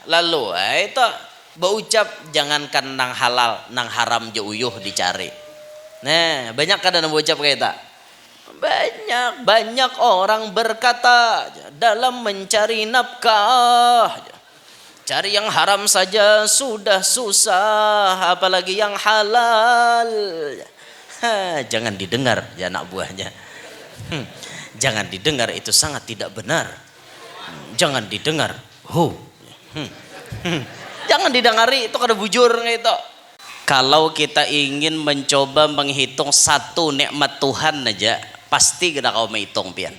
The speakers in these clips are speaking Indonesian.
Lalu itu berucap jangankan nang halal nang haram je uyuh dicari. Nah banyak kan yang berucap kayak tak. Banyak orang berkata dalam mencari nafkah, cari yang haram saja sudah susah, apalagi yang halal. Jangan didengar ya anak buahnya. Jangan didengar, itu sangat tidak benar. Jangan didengar. Jangan didengari, itu kada bujur itu. Kalau kita ingin mencoba menghitung satu nikmat Tuhan aja, pasti kita kau menghitung pian.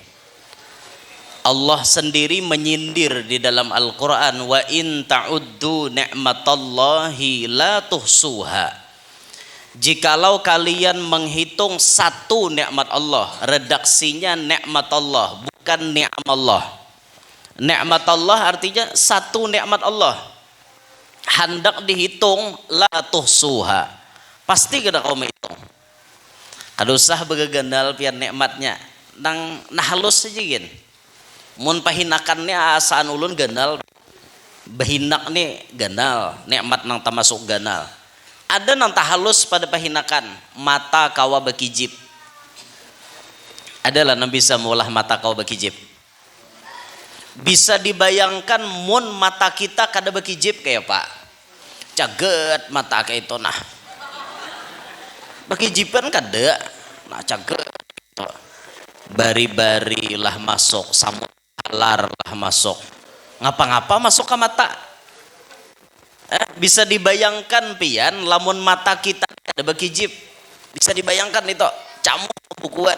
Allah sendiri menyindir di dalam Al-Quran, wa in ta'uddu ni'matallahi la tuhsuha. Jikalau kalian menghitung satu nikmat Allah, redaksinya nikmat Allah, bukan ni'am Allah. Nikmat Allah artinya satu nikmat Allah, hendak dihitung la tuhsuha, pasti kita kau menghitung. Kada usah begegendal pian nikmatnya, nang halus saja gin. Mun pahinakannya asaan ulun ganal, behinak nih ganal, nikmat nang termasuk ganal. Ada nang tahalus pada pahinakan, mata kawa bekijip. Adalah nang bisa mengolah mata kawa bekijip. Bisa dibayangkan mun mata kita kada bekijip kayak pak, caget mata kayak itu nah. Bekijipan kada, nah caget. Bari-bari lah masuk, samut halar lah masuk, ngapa-ngapa masuk ke mata. Bisa dibayangkan pian lamun mata kita ada bekijip, bisa dibayangkan itu camuk bukuan.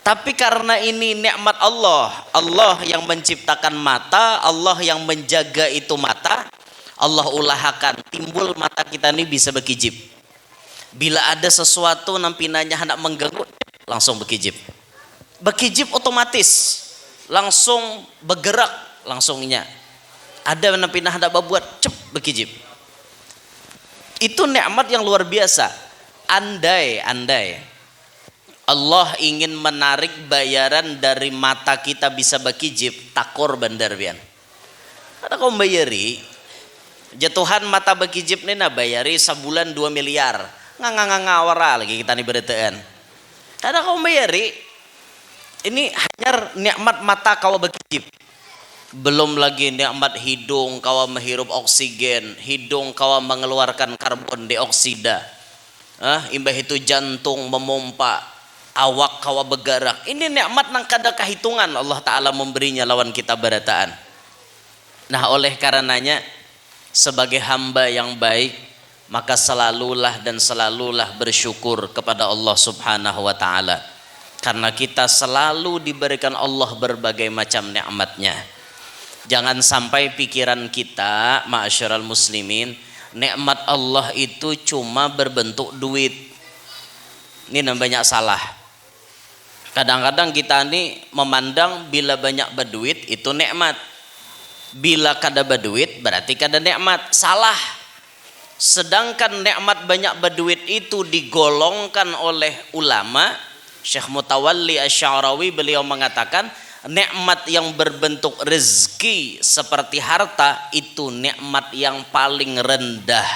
Tapi karena ini nikmat Allah, Allah yang menciptakan mata, Allah yang menjaga itu mata, Allah ulahakan timbul mata kita ini bisa bekijip. Bila ada sesuatu nampinanya hendak mengganggu, langsung bekijip. Bekijip otomatis, langsung bergerak langsungnya. Ada nampinah hendak berbuat, cep bekijip. Itu nikmat yang luar biasa. Andai Allah ingin menarik bayaran dari mata kita bisa bekijip, takor bandar bian. Ada kau bayari, jatuhan mata bekijip nih na bayari sebulan 2 miliar. Ngawara lagi kita nih beretaan. Ada kau bayari, ini hanya nikmat mata kau bekijip. Belum lagi nikmat hidung kau menghirup oksigen, hidung kau mengeluarkan karbon dioksida. Imbah itu jantung memompa, awak kau bergerak. Ini nikmat nang kada kehitungan Allah Ta'ala memberinya lawan kita berataan. Nah oleh karenanya sebagai hamba yang baik, maka selalulah bersyukur kepada Allah Subhanahu wa Ta'ala, karena kita selalu diberikan Allah berbagai macam nikmatnya. Jangan sampai pikiran kita, ma'asyiral muslimin, nikmat Allah itu cuma berbentuk duit. Ini banyak salah. Kadang-kadang kita ini memandang bila banyak berduit itu nikmat, bila kada berduit berarti kada nikmat. Salah. Sedangkan nikmat banyak berduit itu digolongkan oleh ulama. Syekh Mutawalli Asy-Sya'rawi beliau mengatakan, nikmat yang berbentuk rezeki seperti harta itu nikmat yang paling rendah.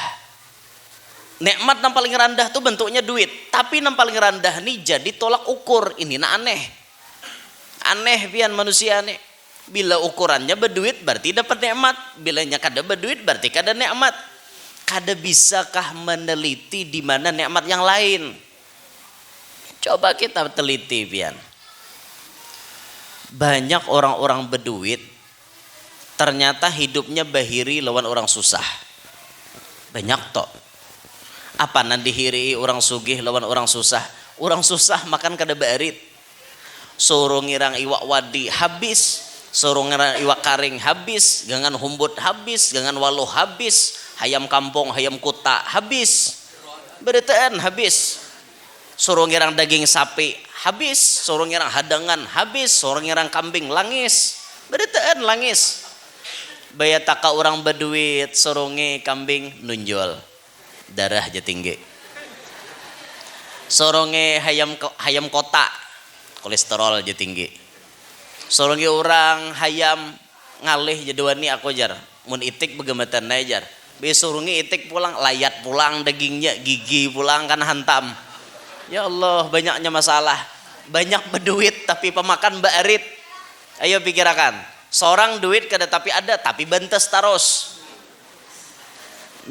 Nikmat yang paling rendah itu bentuknya duit, tapi yang paling rendah nih jadi tolak ukur. Ini aneh pian manusia nih. Bila ukurannya berduit berarti dapat nikmat, bila nya kada berduit berarti kada nikmat. Kada bisakah meneliti di mana nikmat yang lain? Coba kita teliti pian. Banyak orang-orang berduit ternyata hidupnya bahiri lawan orang susah. Banyak toh. Apa nanti dihiri orang sugih lawan orang susah? Orang susah makan kada barit. Suruh ngirang iwak wadi habis, suruh ngirang iwak karing habis, gangan humbut habis, gangan waluh habis, hayam kampung, hayam kota habis, beritaan habis. Suruh ngirang daging sapi habis, suruh ngirang hadangan habis, suruh ngirang kambing langis, beritaan langis. Bayataka orang berduit, sorongnya kambing nunjol, darah aja tinggi. Sorongnya hayam kota, kolesterol aja tinggi. Sorongnya orang hayam ngalih jadwani aku jar mun itik begematan jar besurungi itik pulang layat pulang dagingnya gigi pulang kan hantam. Ya Allah banyaknya masalah, banyak berduit tapi pemakan baarit. Ayo pikirkan, seorang duit kada tapi ada tapi bentes terus.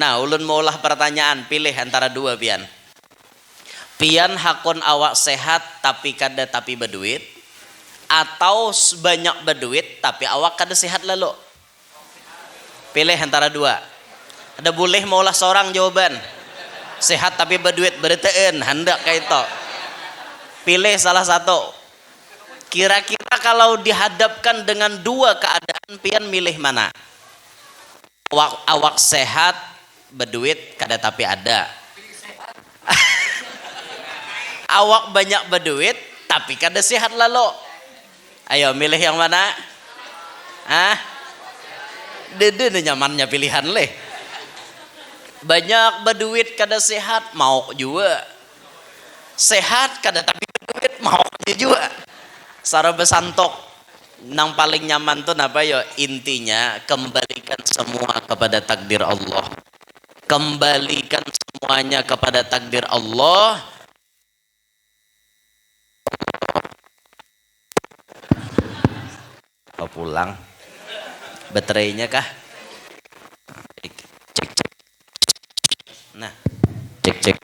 Nah ulun maulah pertanyaan, pilih antara dua pian. Pian hakon awak sehat tapi kada tapi berduit, atau banyak berduit tapi awak kada sehat lalu. Pilih antara dua. Ada boleh maulah seorang jawaban. Sehat tapi berduit berteun hendak kayak itu. Pilih salah satu. Kira-kira kalau dihadapkan dengan dua keadaan pian milih mana? Awak sehat berduit kada tapi ada. Awak banyak berduit tapi kada sehat lalu. Ayo milih yang mana? Dede nyamannya pilihan leh. Banyak berduit kada sehat mau juga. Sehat kada tapi berduit mau juga. Sara besantok. Nang paling nyaman tuh apa yo? Intinya kembalikan semua kepada takdir Allah. Kembalikan semuanya kepada takdir Allah. Kau pulang baterainya kah? Cek. Nah, cek.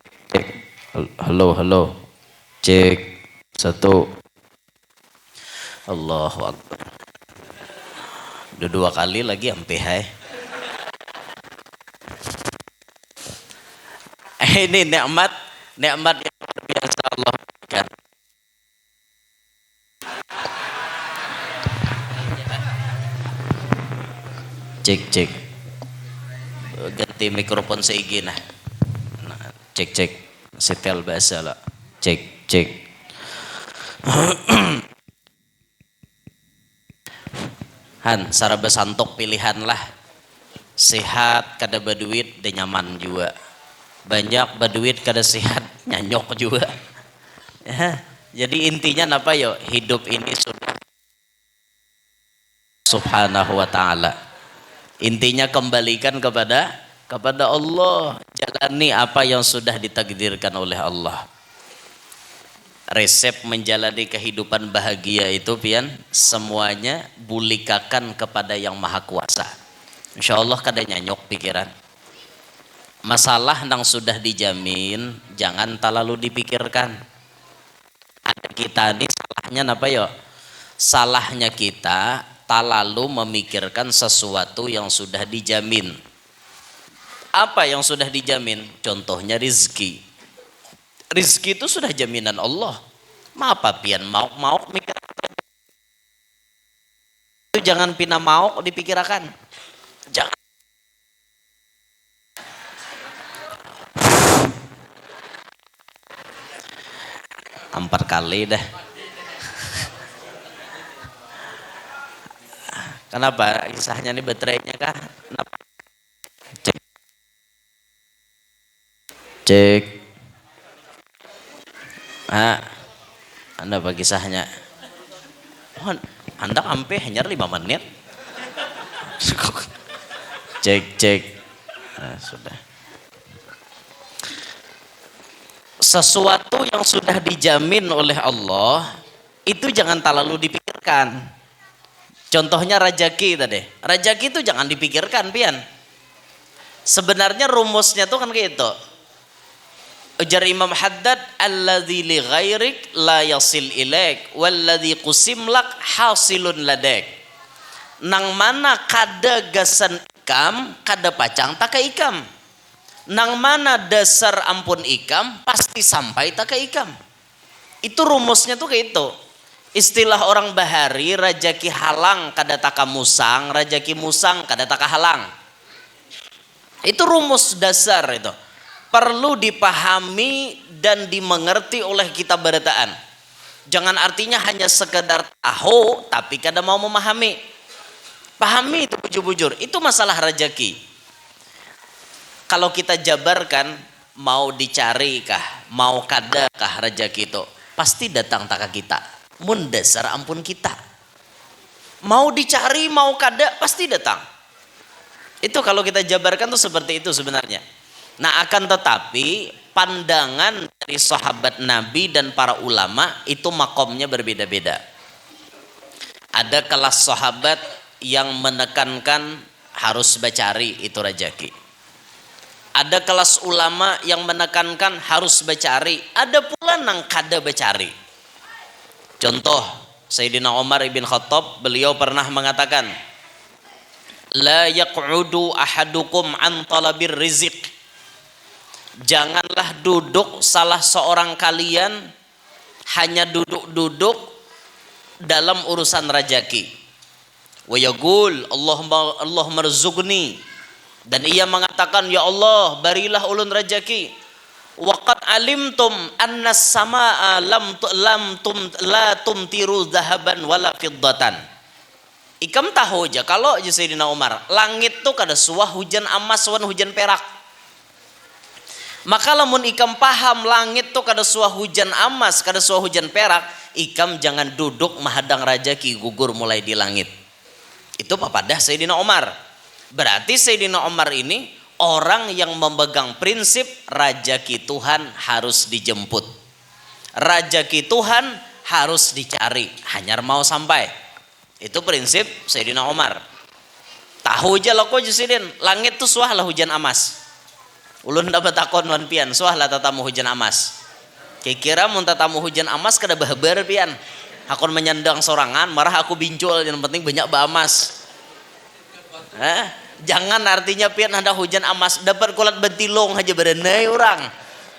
Halo. Cek 1. Allahu Akbar. Udah 2 kali lagi sampai hai. Ini nikmat yang luar biasa Allah berikan. Cek. Ganti mikrofon seigi nah. Cek. Setel bahasa lah. Cek. Han, sara besantok pilihan lah. Sehat kada berduit dan nyaman juga. Banyak berduit kada sehat nyanyok juga. Ya, jadi intinya apa yo? Hidup ini sudah Subhanahu wa ta'ala. Intinya kembalikan kepada Allah. Jalani apa yang sudah ditakdirkan oleh Allah. Resep menjalani kehidupan bahagia itu pian semuanya bulikakan kepada yang maha kuasa. Insya Allah kada nyanyok pikiran. Masalah yang sudah dijamin jangan terlalu dipikirkan. Ada kita ini salahnya apa yo? Salahnya kita terlalu memikirkan sesuatu yang sudah dijamin. Apa yang sudah dijamin? Contohnya rizki. Rizki itu sudah jaminan Allah. Apa pian mau mikir itu jangan pina mau dipikirkan. Jangan. Empat kali dah. Kenapa kisahnya nih baterainya kah? Kenapa? Cek. Anda apa kisahnya? Oh, Anda sampai hanya 5 menit. Cek. Nah, sudah. Sesuatu yang sudah dijamin oleh Allah itu jangan terlalu dipikirkan. Contohnya rajaki tadi. Rajaki itu jangan dipikirkan pian. Sebenarnya rumusnya tuh kan kayak itu. Ujar Imam Haddad, alladzi li ghairik la yasil ilaik walladzi qusim lak hasilun ladek. Nang mana kada gasan ikam, kada pacang taka ikam. Nang mana dasar ampun ikam, pasti sampai taka ikam. Itu rumusnya tuh kayak itu. Istilah orang bahari, rajaki halang kada taka musang, rajaki musang kada taka halang. Itu rumus dasar itu. Perlu dipahami dan dimengerti oleh kita berataan. Jangan artinya hanya sekedar tahu tapi kada mau memahami. Pahami itu bujur-bujur. Itu masalah rajaki. Kalau kita jabarkan mau dicari kah, mau kada kah rajaki itu, pasti datang taka kita. Mun dasar ampun kita. Mau dicari mau kada pasti datang. Itu kalau kita jabarkan tuh seperti itu sebenarnya. Nah, akan tetapi pandangan dari sahabat Nabi dan para ulama itu makomnya berbeda-beda. Ada kelas sahabat yang menekankan harus bacari itu rajaki. Ada kelas ulama yang menekankan harus bacari. Ada pula nang kada bacari. Contoh, Sayyidina Umar ibn Khattab, beliau pernah mengatakan, la yaq'udu ahadukum an talabir rizq. Janganlah duduk salah seorang kalian hanya duduk-duduk dalam urusan rajaki. Wa yaqul Allahumma rzuqni, dan ia mengatakan, ya Allah berilah ulun rajaki. Waqad alimtum anna as-samaa la tumtiru dhahaban wala fiddatan. Ikam tahu aja kalau aja Sayyidina Umar, langit tuh kada suah hujan emas wan hujan perak. Maka lamun ikam paham langit tuh kada suah hujan emas, kada suah hujan perak, ikam jangan duduk mahadang rajaki gugur mulai di langit. Itu papadah Sayyidina Umar. Berarti Sayyidina Umar ini orang yang memegang prinsip rajaki Tuhan harus dijemput. Rajaki Tuhan harus dicari, hanyar mau sampai. Itu prinsip Sayyidina Umar. Tahu aja lo kok Jusidin, langit tuh suah lah hujan emas. Ulun dapat takon wan pian, suah lah tatamu hujan emas. Kira-kira mun tatamu hujan emas kada bahabar pian. Hakon menyandang sorangan, marah aku bincul, yang penting banyak emas. Jangan artinya pian ada hujan emas dapat kulat bentilong aja berenai orang.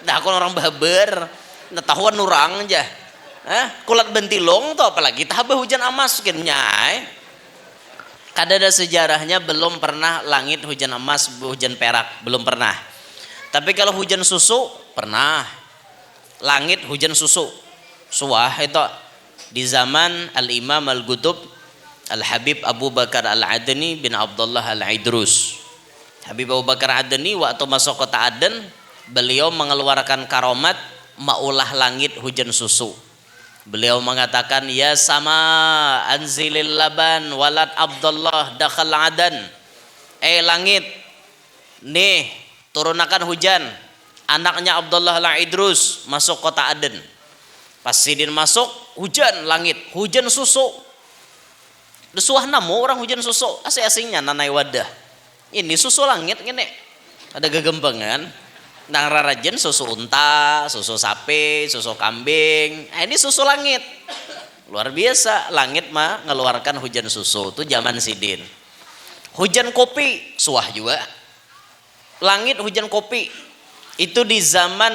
Dah aku orang bahabar, nah tahuan orang aja. Kulat bentilong tuh apalagi tahap hujan emas kinnya. Kada ada sejarahnya, belum pernah langit hujan emas, hujan perak, belum pernah. Tapi kalau hujan susu pernah. Langit hujan susu. Suah itu di zaman Al-Imam Al-Qutub Al-Habib Abu Bakar Al-Adni bin Abdullah Al-Idrus. Habib Abu Bakar Adni waktu masuk kota Aden, beliau mengeluarkan karomat maulah langit hujan susu. Beliau mengatakan, ya sama anzilil laban walad Abdullah dakhal Adan. Langit, nih turunkan hujan. Anaknya Abdullah Al-Idrus masuk kota Aden. Pas Sidin masuk, hujan langit, hujan susu. Desuah namu orang hujan susu, asing-asingnya nanai wadah. Ini susu langit gini. Ada gegempengan. Nang rarajen susu unta, susu sapi, susu kambing. Ini susu langit. Luar biasa, langit mah ngeluarkan hujan susu. Itu zaman Sidin. Hujan kopi, suah juga. Langit hujan kopi. Itu di zaman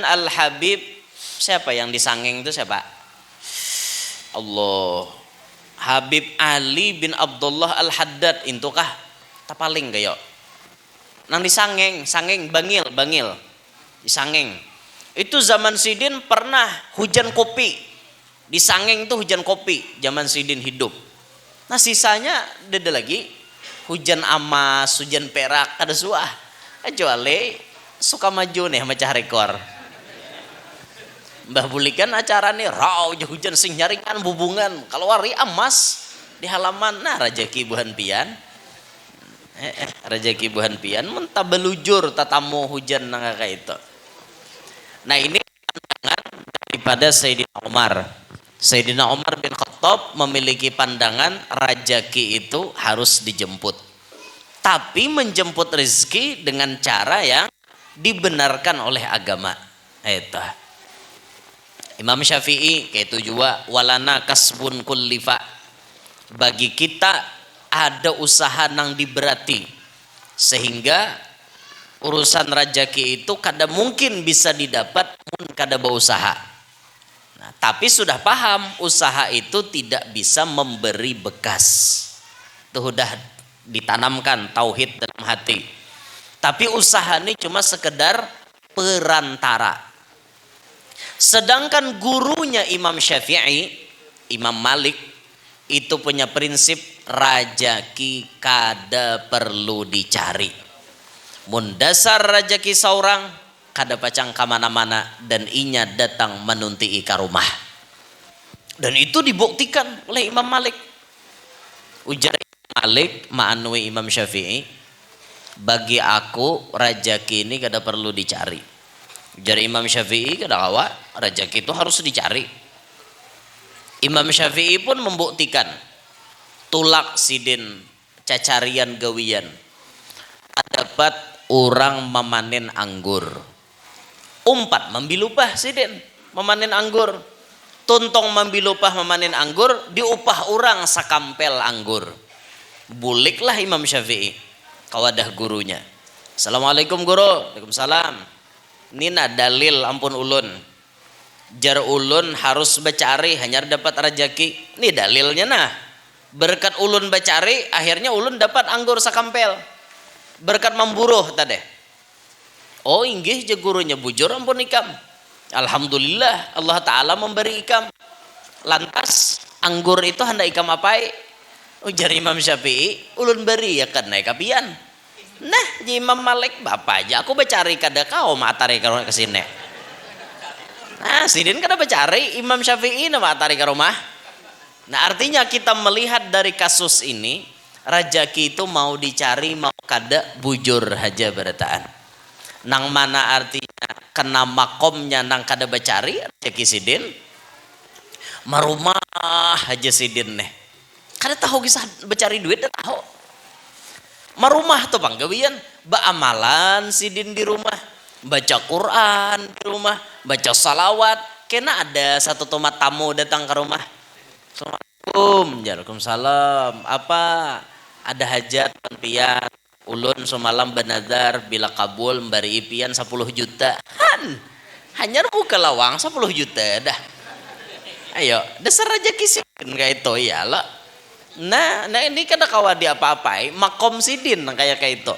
Al-Habib, siapa yang disangeng itu siapa? Allah. Habib Ali bin Abdullah Al-Haddad intukah tapaling gayo. Nang disangeng, bangil disangeng. Itu zaman Sidin pernah hujan kopi. Disangeng itu hujan kopi zaman Sidin hidup. Nah sisanya ada lagi hujan emas, hujan perak, ada suah. Kecuali suka maju nih macah rekor. Mbah bulikan acara nih raw hujan sing nyaringan bubungan kalau wari emas di halaman. Nah rajaki buhan pian rajaki buhan pian mentah belujur tatamu hujan nangaka itu. Nah ini pandangan daripada Sayyidina Umar. Sayyidina Umar bin Khattab memiliki pandangan rajaki itu harus dijemput, tapi menjemput rezeki dengan cara yang dibenarkan oleh agama. Itu Imam Syafi'i kayak itu juga, walana kasbun kullifa, bagi kita ada usaha nang diberati sehingga urusan rajaki itu kada mungkin bisa didapat pun kada berusaha. Nah, tapi sudah paham usaha itu tidak bisa memberi bekas. Itu sudah ditanamkan tauhid dalam hati. Tapi usaha ini cuma sekedar perantara. Sedangkan gurunya Imam Syafi'i, Imam Malik, itu punya prinsip rajaki kada perlu dicari. Mun dasar rajaki seorang kada pacang kamana-mana dan inya datang menunti ka rumah. Dan itu dibuktikan oleh Imam Malik. Ujar Imam Malik ma'anui Imam Syafi'i, bagi aku rejeki ini kada perlu dicari. Ujar Imam Syafi'i, kada kawa rejeki itu harus dicari. Imam Syafi'i pun membuktikan tulak sidin cacarian gawian. Dapat orang memanen anggur. Umpat membilupah sidin memanen anggur. Tuntong membilupah memanen anggur, diupah orang sakampel anggur. Buliklah Imam Syafi'i kawadah gurunya. Assalamualaikum guru. Waalaikumsalam. Nina dalil ampun ulun. Jar ulun harus bacari hanya dapat rejeki. Ini dalilnya nah. Berkat ulun bacari akhirnya ulun dapat anggur sakampel. Berkat memburuh tadi. Oh inggih je gurunya bujur ampun ikam. Alhamdulillah Allah Ta'ala memberi ikam. Lantas anggur itu hendak ikam apai? Ujar Imam Syafi'i, ulun beri ya kan naik kapian. Nah Imam Malik bapak aja aku bacari kada kau matari ke rumah kesini. Nah sidin kada bacari Imam Syafi'i nama matari ke rumah. Nah artinya kita melihat dari kasus ini, rejeki itu mau dicari mau kada bujur haja berataan. Nang mana artinya kena makomnya nang kada bacari rejeki sidin, marumah haja sidin nih. Kada tahu kisah bacari duit dah tahu. Marumah tuh panggawian, amalan sidin di rumah, baca Quran di rumah, baca salawat. Kena ada satu tomat tamu datang ke rumah. Assalamualaikum, waalaikumsalam. Apa ada hajat pian? Ulun semalam benazar bila kabul memberi ipian 10 juta. Hanya buka lawang 10 juta dah. Ayo, dasar rejeki sidin kayak itu ya lah. Nah ini kada kawa dia apa-apai makom sidin kayak itu.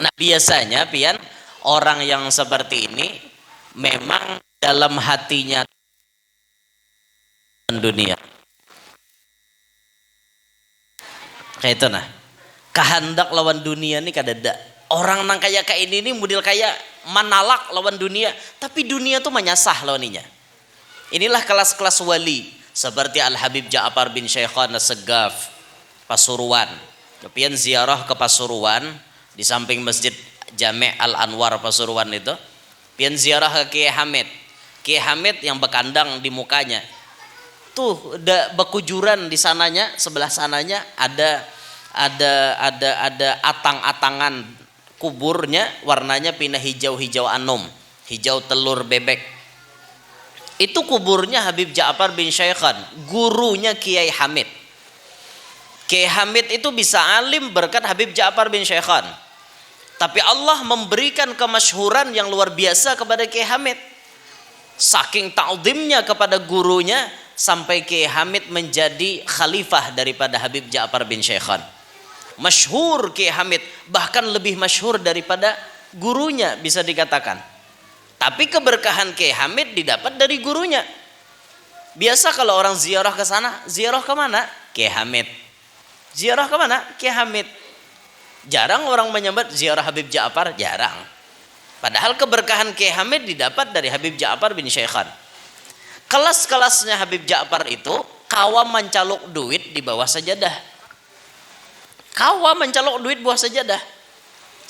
Nah biasanya pian orang yang seperti ini memang dalam hatinya dunia. Kayak itu nah. Kehendak lawan dunia ini kadada. Orang nang kayak ini model kayak manalak lawan dunia, tapi dunia tuh menyasah lawaninya. Inilah kelas-kelas wali seperti Al Habib Ja'far bin Syaikhan As-Segaf Pasuruan. Kepian ziarah ke Pasuruan di samping Masjid Jami' Al Anwar Pasuruan itu. Pian ziarah ke Kiai Hamid. Kiai Hamid yang bekandang di mukanya. Tuh ada bekujuran di sananya, sebelah sananya ada atang-atangan kuburnya warnanya pindah hijau-hijau anum, hijau telur bebek. Itu kuburnya Habib Ja'far bin Syaikhan, gurunya Kiai Hamid. Kiai Hamid itu bisa alim berkat Habib Ja'far bin Syaikhan. Tapi Allah memberikan kemasyhuran yang luar biasa kepada Kiai Hamid. Saking ta'zimnya kepada gurunya sampai Kiai Hamid menjadi khalifah daripada Habib Ja'far bin Syaikhan. Masyhur Kiai Hamid, bahkan lebih masyhur daripada gurunya bisa dikatakan. Tapi keberkahan Kiai Hamid didapat dari gurunya. Biasa kalau orang ziarah ke sana, ziarah ke mana? Kiai Hamid. Ziarah ke mana? Kiai Hamid. Jarang orang menyebut ziarah Habib Ja'far, jarang. Padahal keberkahan Kiai Hamid didapat dari Habib Ja'far bin Syaikhan. Kelas-kelasnya Habib Ja'far itu kawa mencaluk duit di bawah sajadah. Kawa mencalok duit buah sajadah.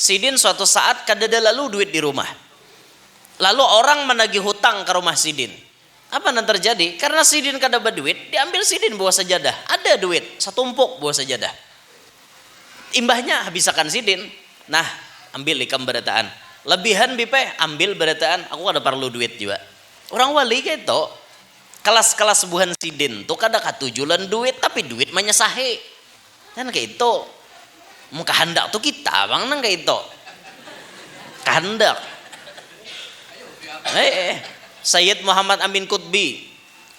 Sidin suatu saat kadada lalu duit di rumah. Lalu orang menagih hutang ke rumah Sidin. Apa yang terjadi? Karena Sidin kada berduit, diambil Sidin buah sajadah. Ada duit, satumpuk buah sajadah. Imbahnya habisakan Sidin. Nah, ambil ikam berataan. Lebihan bipe, ambil berataan. Aku ada perlu duit juga. Orang wali kayak itu. Kelas-kelas buhan Sidin tuh kada katujulan duit, tapi duit menyesahi. Kan kayak itu. Muka hendak tuh kita bang nang kayak itu. Kehendak. Sayyid Muhammad Amin Qutbi,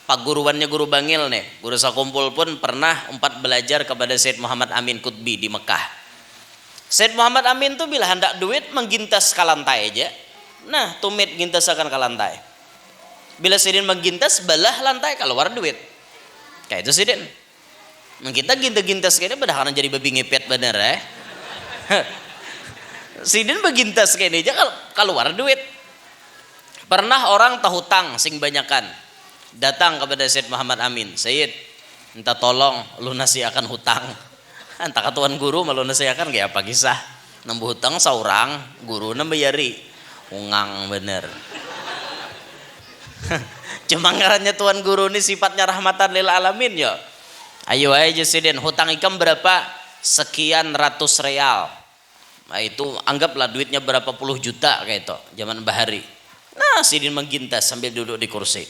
pak guruannya guru Bangil nih, guru sakumpul pun pernah belajar kepada Sayyid Muhammad Amin Qutbi di Mekah. Sayyid Muhammad Amin tuh bila hendak duit menggintas ke lantai aja. Nah tumit gintas akan ke lantai. Bila Sidin menggintas belah lantai keluar duit. Kayak itu Sidin. Kita gintas kayaknya pada karena jadi babi ngepet bener ya. Sidin begintas kayak aja keluar duit. Pernah orang tahu hutang sing banyakan. Datang kepada Syed Muhammad Amin, Syed, minta tolong lunasi akan hutang. Entah tuan guru melunasi akan kayak apa kisah. Nembuh hutang seorang guru nembayari. Ungang bener. Cuma ngarannya tuan guru ini sifatnya rahmatan lil alamin ya. Ayo aja Sidin, hutang ikam berapa? Sekian ratus real. Nah itu anggaplah duitnya berapa puluh juta kayak itu zaman bahari. Nah Sidin menggintas sambil duduk di kursi.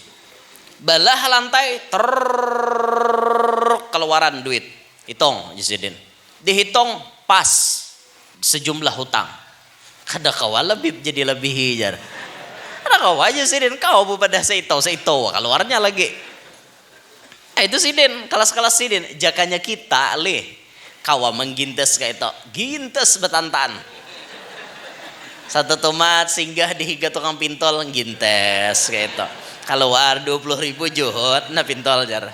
Balah lantai keluaran duit. Hitung Sidin. Dihitung pas sejumlah hutang. Kada kau lebih jadi lebih hijar. Kada kau aja Sidin kau pada seito keluarnya lagi. Itu Sidin kelas-kelas Sidin jakanya kita leh kawa menggintes kayak itu gintes betantan. Satu tomat singgah di higa tukang pintol gintes kayak itu. Keluar 20.000 juhud na pintol jar.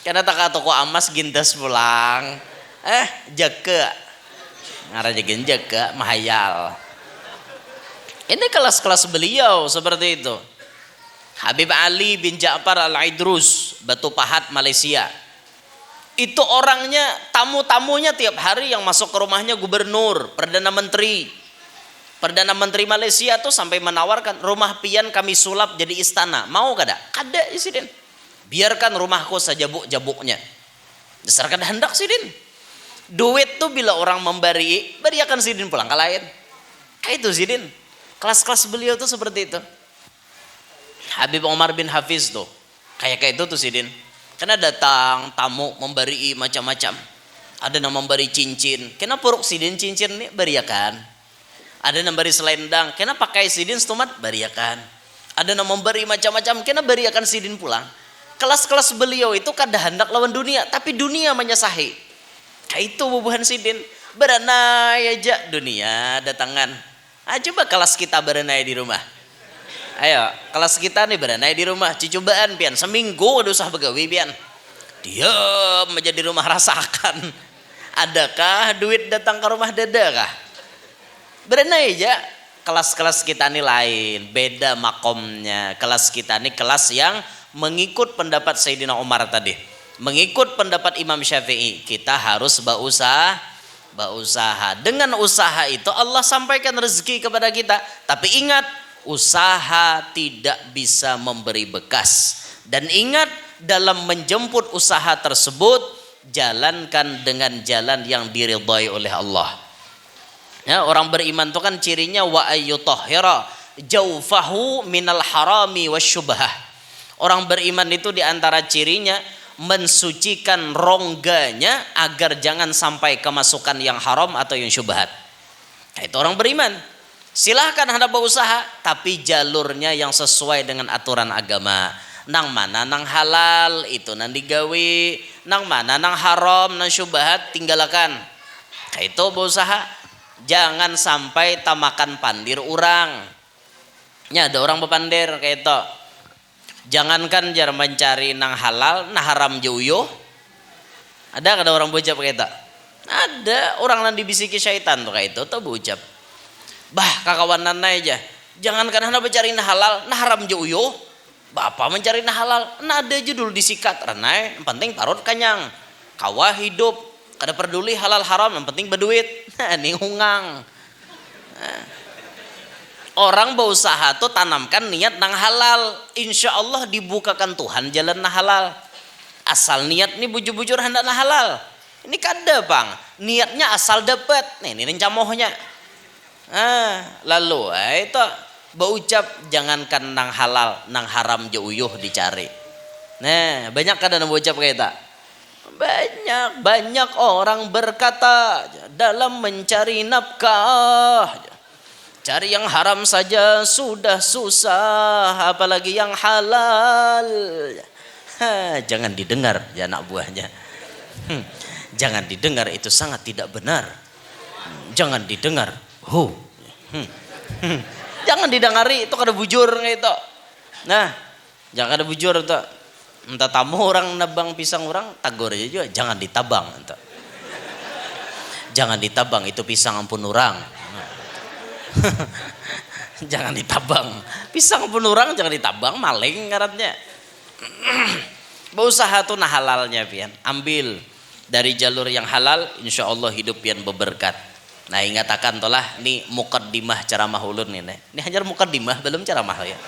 Karena tak toko amas gintes pulang. Jaga ngaraja jaga mahayal. Ini kelas-kelas beliau seperti itu. Habib Ali bin Ja'far Al-Aidrus, Batu Pahat, Malaysia. Itu orangnya, tamu-tamunya tiap hari yang masuk ke rumahnya gubernur, perdana menteri. Perdana menteri Malaysia tuh sampai menawarkan rumah pian kami sulap jadi istana. Mau kada? Kada Sidin. Biarkan rumahku sajabuk-jabuknya. Dasar kada hendak Sidin. Duit tuh bila orang memberi, beriakan Sidin pulang ke lain. Kayak itu Sidin. Kelas-kelas beliau tuh seperti itu. Habib Omar bin Hafiz tuh kayak itu tuh Sidin. Karena datang tamu memberi macam-macam. Ada yang memberi cincin. Kena puruk Sidin cincin nih beriakan. Ada yang memberi selendang. Kena pakai Sidin stumat beriakan. Ada yang memberi macam-macam. Kena beriakan Sidin pulang. Kelas-kelas beliau itu kada hendak lawan dunia, tapi dunia menyasahi. Kayak itu bubuhan Sidin. Beranai aja dunia datangan. Coba kelas kita beranai di rumah. Ayo, kelas kita nih beranai di rumah. Cicubaan pian seminggu udah usah begawi pian. Diam aja di rumah rasakan. Adakah duit datang ke rumah dada kah? Beranai aja. Kelas-kelas kita nih lain, beda makomnya. Kelas kita nih kelas yang mengikut pendapat Sayyidina Umar tadi. Mengikut pendapat Imam Syafi'i. Kita harus berusaha. Dengan usaha itu Allah sampaikan rezeki kepada kita. Tapi ingat, usaha tidak bisa memberi bekas. Dan ingat, dalam menjemput usaha tersebut, jalankan dengan jalan yang diridhai oleh Allah. Ya, orang beriman itu kan cirinya wa ayyutahhira jaufahu minal harami wasyubhah. Orang beriman itu diantara cirinya mensucikan rongganya agar jangan sampai kemasukan yang haram atau yang syubhat. Nah, itu orang beriman. Silahkan hendak berusaha, tapi jalurnya yang sesuai dengan aturan agama. Nang mana nang halal itu nang digawi, nang mana nang haram nang syubhat tinggalkan. Nah, itu berusaha. Jangan sampai tamakan pandir orang. Ya ada orang bepandir kayak itu. Jangankan jar mencari nang halal, nah haram jauh. Ada orang berucap kayak itu. Ada orang yang dibisiki syaitan tuh kayak itu tuh berucap. Bah kakawanan aja. Jangankan hendak mencari nah halal, nah haram jauh. Bapak mencari nah halal, nah ada judul disikat. Renai, yang penting parut kanyang. Kawah hidup. Kada peduli halal haram, yang penting berduit. Ini hungang. Orang berusaha tuh tanamkan niat nang halal. Insya Allah dibukakan Tuhan jalan nang halal. Asal niat nih bujur-bujur hendak nang halal. Ini kada bang. Niatnya asal dapat. Nih ini camohnya. Lalu itu berucap jangankan nang halal, nang haram jauh dicari. Nah banyak kada nang berucap kayak itu. Banyak orang berkata dalam mencari nafkah, cari yang haram saja sudah susah, apalagi yang halal. Jangan didengar ya anak buahnya. Jangan didengar, itu sangat tidak benar. Jangan didengar. Jangan didengari, itu kada bujur itu. Nah, jangan kada bujur itu. Entah tamu orang nebang pisang orang tagor aja juga, jangan ditabang entah. Jangan ditabang, itu pisang ampun orang. Jangan ditabang. Pisang ampun orang jangan ditabang, maling ngarannya. Berusaha tuh nah halalnya pian, ambil dari jalur yang halal, insya Allah hidup pian berberkat. Nah ingat akan tolah, ini mukaddimah ceramah ulun ini hanya mukaddimah belum ceramah ya.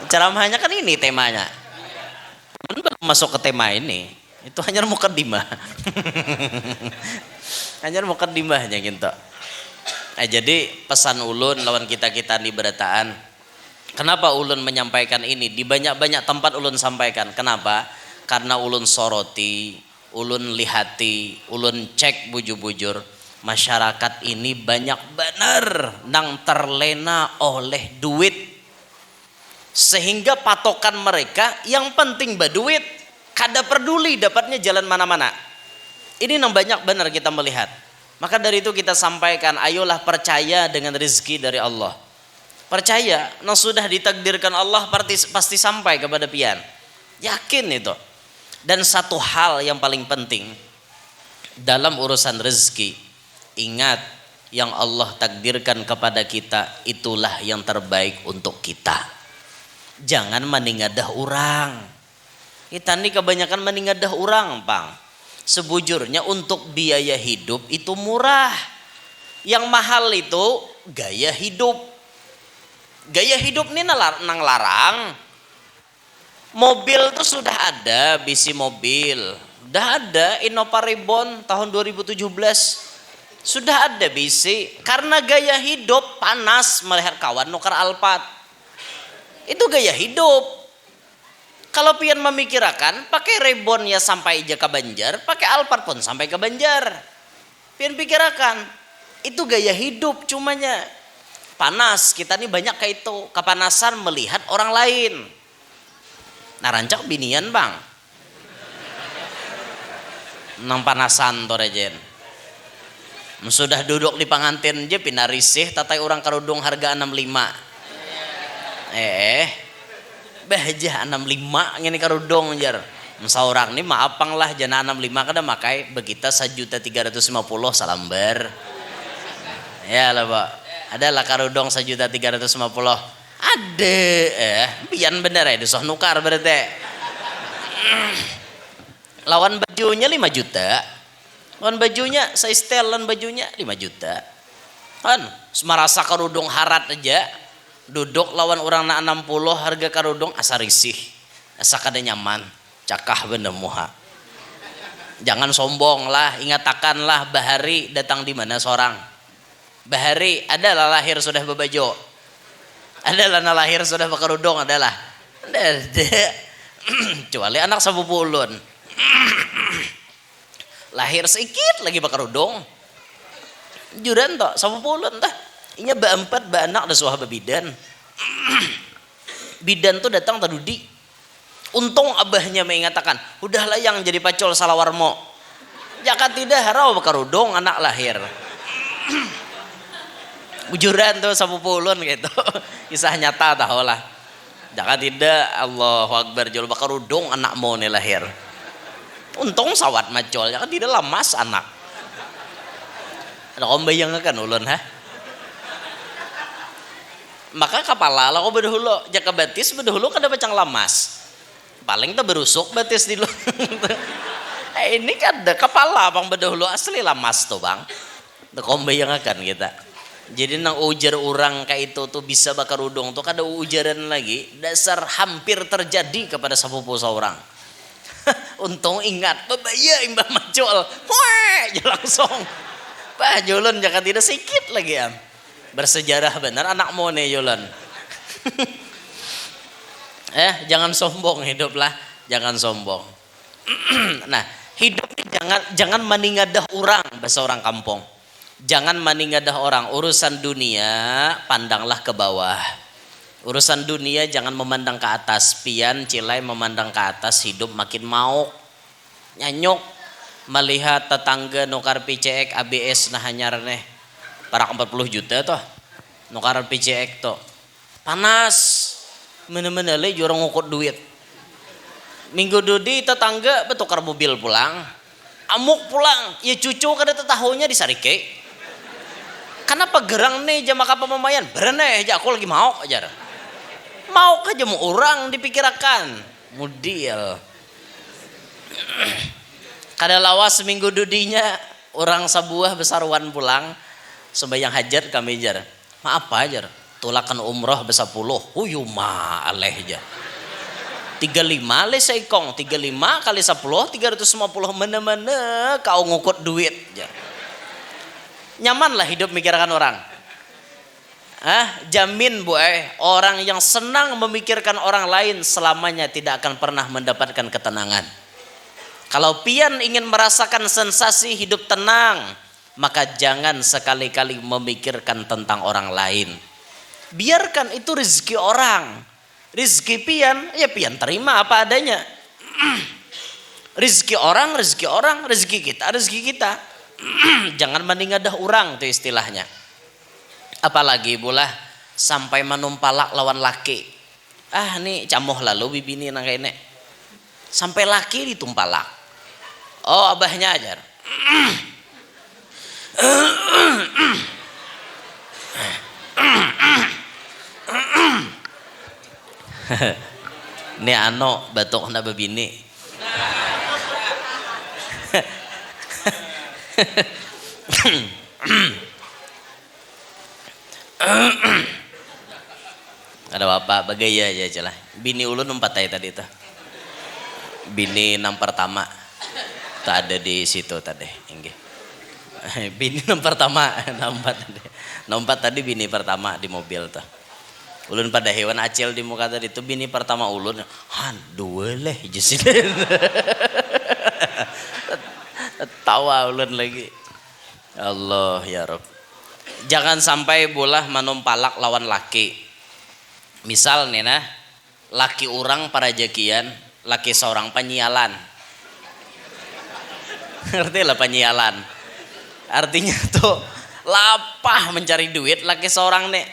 Ceramahnya kan ini temanya, belum masuk ke tema ini, itu hanya mukaddimah. Hanya mukaddimahnya gitu. Jadi pesan ulun lawan kita di berataan. Kenapa ulun menyampaikan ini di banyak-banyak tempat ulun sampaikan? Kenapa? Karena ulun soroti, ulun lihati, ulun cek bujur-bujur masyarakat ini banyak benar nang terlena oleh duit, sehingga patokan mereka yang penting berduit, kada peduli dapatnya jalan mana-mana. Ini nang banyak benar kita melihat. Maka dari itu kita sampaikan, ayolah percaya dengan rezeki dari Allah. Percaya, nang sudah ditakdirkan Allah pasti sampai kepada pian. Yakin itu. Dan satu hal yang paling penting dalam urusan rezeki, ingat yang Allah takdirkan kepada kita itulah yang terbaik untuk kita. Jangan meningadah orang. Kita ini kebanyakan meningadah orang, Bang. Sebujurnya untuk biaya hidup itu murah. Yang mahal itu gaya hidup. Gaya hidup ini nang larang. Mobil tuh sudah ada, bisi mobil. Sudah ada Innova Reborn tahun 2017. Sudah ada bisi. Karena gaya hidup panas melihat kawan nukar Alphard. Itu gaya hidup. Kalau pian memikirkan, pakai Reborn ya sampai aja ke Banjar, pakai Alphard pun sampai ke Banjar. Pian pikirkan, itu gaya hidup, cumanya panas. Kita nih banyak kayak itu, kepanasan melihat orang lain. Nah rancak binian bang, nang panasan to rejen. Sudah duduk di pangantin aja pindah risih, tatai orang kerudung harga 65. Bahjah 65 ngene karudong jar. Seorang nih maapang lah jana 65 kada makai begita 1.350.000 salambar. Ya lah Pak. Ada lah karudong 1.350.000. Ada pian bener ya soh nukar berarti. Lawan bajunya 5 juta. Lawan bajunya saya setelan bajunya 5 juta. Kan merasa karudung harat aja. Duduk lawan orang na 60 harga karudung asa risih, asa kada nyaman, cakah bener muha. Jangan sombong lah, ingatakanlah bahari datang di mana seorang. Bahari adalah lahir sudah bebajo, adalah lahir sudah berkerudung adalah. Kecuali anak sepupu ulun, lahir sedikit lagi berkerudung. Juran toh sepupu ulun tah. Inya ba-4 ba-anak dah suah bidan. Bidan tuh datang tadudi. Untung abahnya mengatakan, udahlah yang jadi pacol salawarmo. Jaka tidak harau berkerudung anak lahir. Bujuran tuh sepupu ulun gitu. Kisah nyata tahu lah. Jaka tidak Allahu Akbar jual berkerudung anak mau nih lahir. Untung sawat macol, jaka tidak lamas anak. Ada kombayang kan ulun ha? Maka kepala lah kau berdahulu jaka batis berdahulu kada bacang lamas paling tak berusuk batis di lu. Ini kan ada kepala bang berdahulu asli lamas tuh bang kau bayangkan kita. Jadi nang ujar orang kayak itu tuh bisa bakar udung tuh kada ujaran lagi dasar hampir terjadi kepada sepupu seorang. Untung ingat babaya imbah macul wah langsung bah jolon jaka tidak sedikit lagi am. Bersejarah benar anak mone Yolan. Jangan sombong hiduplah, jangan sombong. Nah, hidup jangan meningadah orang bahasa orang kampung. Jangan meningadah orang, urusan dunia pandanglah ke bawah. Urusan dunia jangan memandang ke atas, pian cilai memandang ke atas hidup makin mau nyanyuk melihat tetangga nukar PCX ABS nah hanyar neh parak 40 juta toh nukar PCX toh panas mana-mana le jorong ngukut duit minggu dudi tetangga betukar mobil pulang amuk pulang ya cucu kada tetahunya di sarike kenapa gerang nih jam maka pemamayan bereneh aja aku lagi mau aja mau aja mau orang dipikirkan Mudil. Kada lawas seminggu dudinya orang sabuah besaruan pulang sembayang hajat kami jar. Maaf jar. Tulakan umroh besar puluh. Huyu ma aleh jar. 35 le seikong 35 kali 10 350 mana-mana kau ngukut duit jar. Nyaman lah hidup mikirkan orang. Jamin orang yang senang memikirkan orang lain selamanya tidak akan pernah mendapatkan ketenangan. Kalau pian ingin merasakan sensasi hidup tenang, maka jangan sekali-kali memikirkan tentang orang lain. Biarkan itu rezeki orang. Rezeki pian, ya pian terima apa adanya. Rezeki orang, rezeki kita. Jangan banding ada orang itu istilahnya. Apalagi bolah sampai menumpalak lawan laki. Nih camoh lalu bibini nang kene. Sampai laki ditumpalak. Oh abahnya ajar. Ini ano batuk na babini. Ada apa bagaya aja celah. Bini ulun empat tadi tuh. Bini yang pertama tak ada di situ tadi. Bini yang pertama nompat tadi bini pertama di mobil tuh. Ulun pada hewan acil di muka tadi itu bini pertama ulun. Dua leh jesin. Tawa ulun lagi. Allah ya Rabb. Jangan sampai bolah menumpalak lawan laki. Misal nih nah, laki orang para jakian, laki seorang penyialan. Ngerti lah penyialan. Artinya tuh lapah mencari duit laki seorang nih.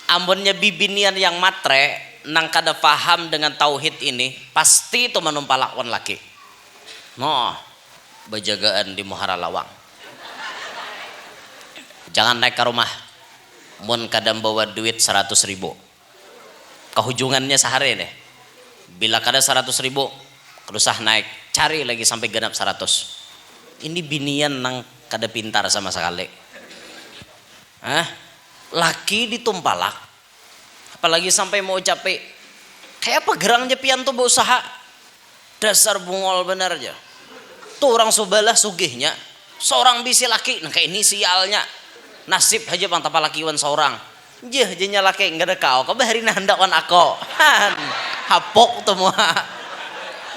Ambonnya bibinian yang matre nang kada paham dengan tauhid ini, pasti itu menumpalak wan laki. Bajagaan di Muhara Lawang. Jangan naik ke rumah mun kadang bawa duit 100.000 kehujungannya sehari deh. Bila kada 100.000 kerusah naik cari lagi sampai genap 100. Ini binian nang kada pintar sama sekali. Laki ditumpalak apalagi sampai mau capek kayak apa gerangnya pian tuh berusaha. Dasar bungol benar aja tuh orang subalah sugihnya seorang bisi laki nah kayak ini sialnya nasib aja bang tapa lakiwan seorang jenya laki nggak ada kau bahari nahandakan aku hapok tuh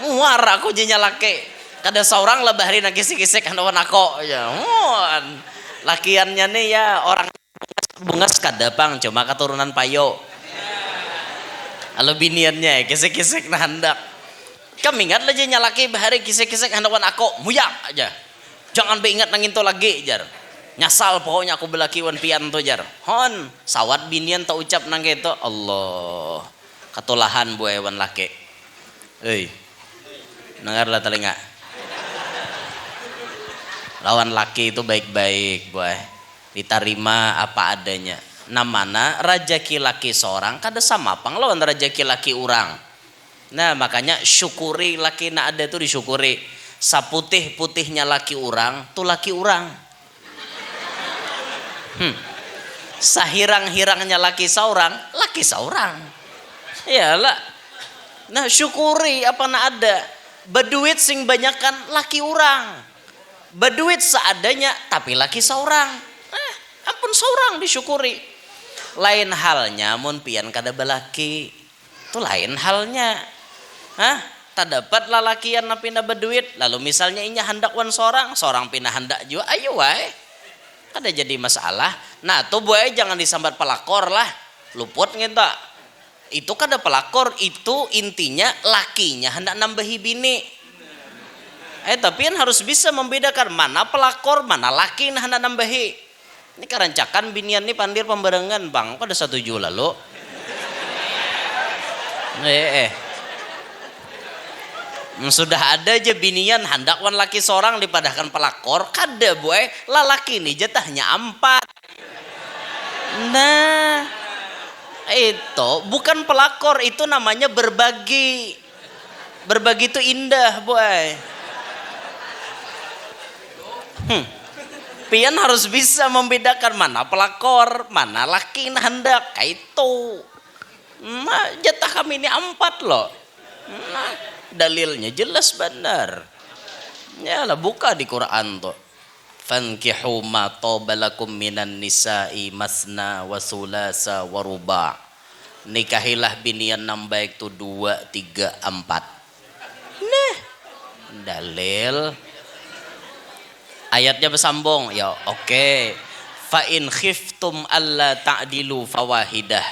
muar aku jenya laki kada seorang lah bahari nakisik-kisik handakan aku ya lakiannya nih ya orang bungas kada bang cuma keturunan payo kalau biniannya kisik-kisik nahandak kami ingat lah jenya laki bahari kisik-kisik handakan aku muyak aja jangan beingat nangin to lagi jar nyasal pokoknya aku belakiwan pian to jar hon sawat binian tak ucap nang gitu Allah katulahan bu hewan laki dengarlah telinga lawan laki itu baik-baik boy diterima apa adanya namana rajaki laki seorang kada sama pang lawan rajaki laki orang. Nah makanya syukuri laki na ada itu disyukuri. Saputih-putihnya laki orang tuh laki orang. Sahirang-hirangnya laki seorang iyalah. Nah syukuri apa na ada berduit sing banyakan laki orang berduit seadanya tapi laki seorang ampun seorang disyukuri. Lain halnya mun pian kada balaki itu lain halnya tak dapat lalakian na pindah berduit lalu misalnya inya hendak wan seorang pindah hendak juga ayo wae kada jadi masalah. Nah tuh boy jangan disambat pelakor lah luput gitu itu kada pelakor itu intinya lakinya hendak nambahi bini tapi kan harus bisa membedakan mana pelakor mana laki nah hendak nambahi. Ini kerancakan binian nih pandir pembarengan bang pada 1 Juli lalu sudah ada aja binian hendak wan laki seorang dipadahkan pelakor kada boy lalaki nih jatahnya 4. Nah Itu bukan pelakor, itu namanya berbagi. Berbagi itu indah, boy. Pian harus bisa membedakan mana pelakor, mana laki hendak. Kayak itu. Nah, jatah kami ini 4 loh. Nah, dalilnya jelas benar. Ya lah, buka di Quran tuh. Fankihu ma tobalakum minan nisa'i masna wa sulasa wa ruba'. Nikahilah binian yang baik tuh 2, 3, 4. Nah, dalil. Ayatnya bersambung. Ya oke. Fa in khiftum alla ta'dilu fawahidah.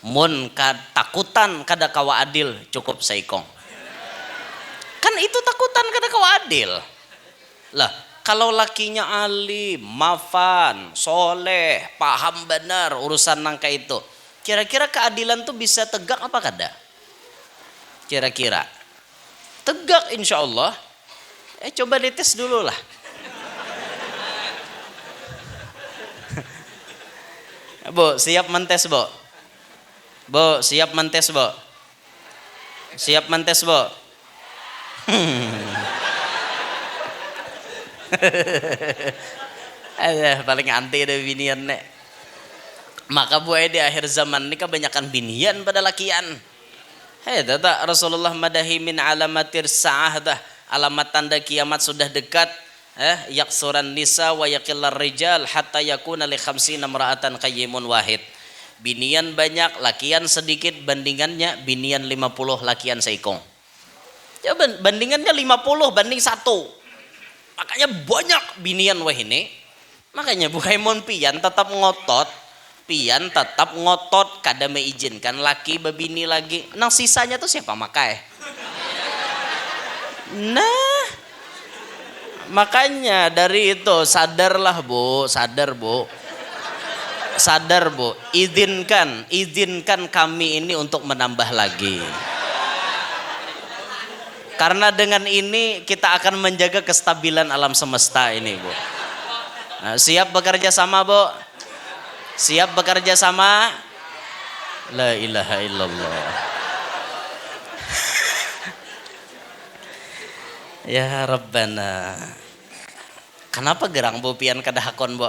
Mun takutan kada kawa adil cukup saikong. Kan itu takutan kada kawa adil. Lah, kalau lakinya alim, mafan, soleh, paham benar urusan nangka itu, kira-kira keadilan tuh bisa tegak apa kada? Kira-kira tegak insya Allah. Coba dites dulu lah. Bu, siap mentes, Bu? Bu, siap mentes, Bu? Siap mentes, Bu? Paling anti ada binian nek. Maka buaya di akhir zaman ini kebanyakan binian pada lakian. Tata Rasulullah madahi min alamatir sa'ah dah. Alamat tanda kiamat sudah dekat. Yaksuran nisa wa yakillar rijal hatta yakuna li 50 imra'atan qayyimun wahid. Binian banyak, lakian sedikit, bandingannya binian 50, lakian seikong. Ya bandingannya 50 banding 1. Makanya banyak binian wah ini. Makanya bukaimon pian tetap ngotot. Pian tetap ngotot kada meizinkan laki babini lagi. Nang sisanya tuh siapa makai? Nah, makanya dari itu sadarlah Bu, sadar Bu. Sadar Bu, izinkan kami ini untuk menambah lagi. Karena dengan ini kita akan menjaga kestabilan alam semesta ini, Bu. Nah, siap bekerja sama, Bu? Siap bekerja sama? La ilaha illallah. Ya Rabbana. Kenapa gerang Bu pian kada hakon, Bu?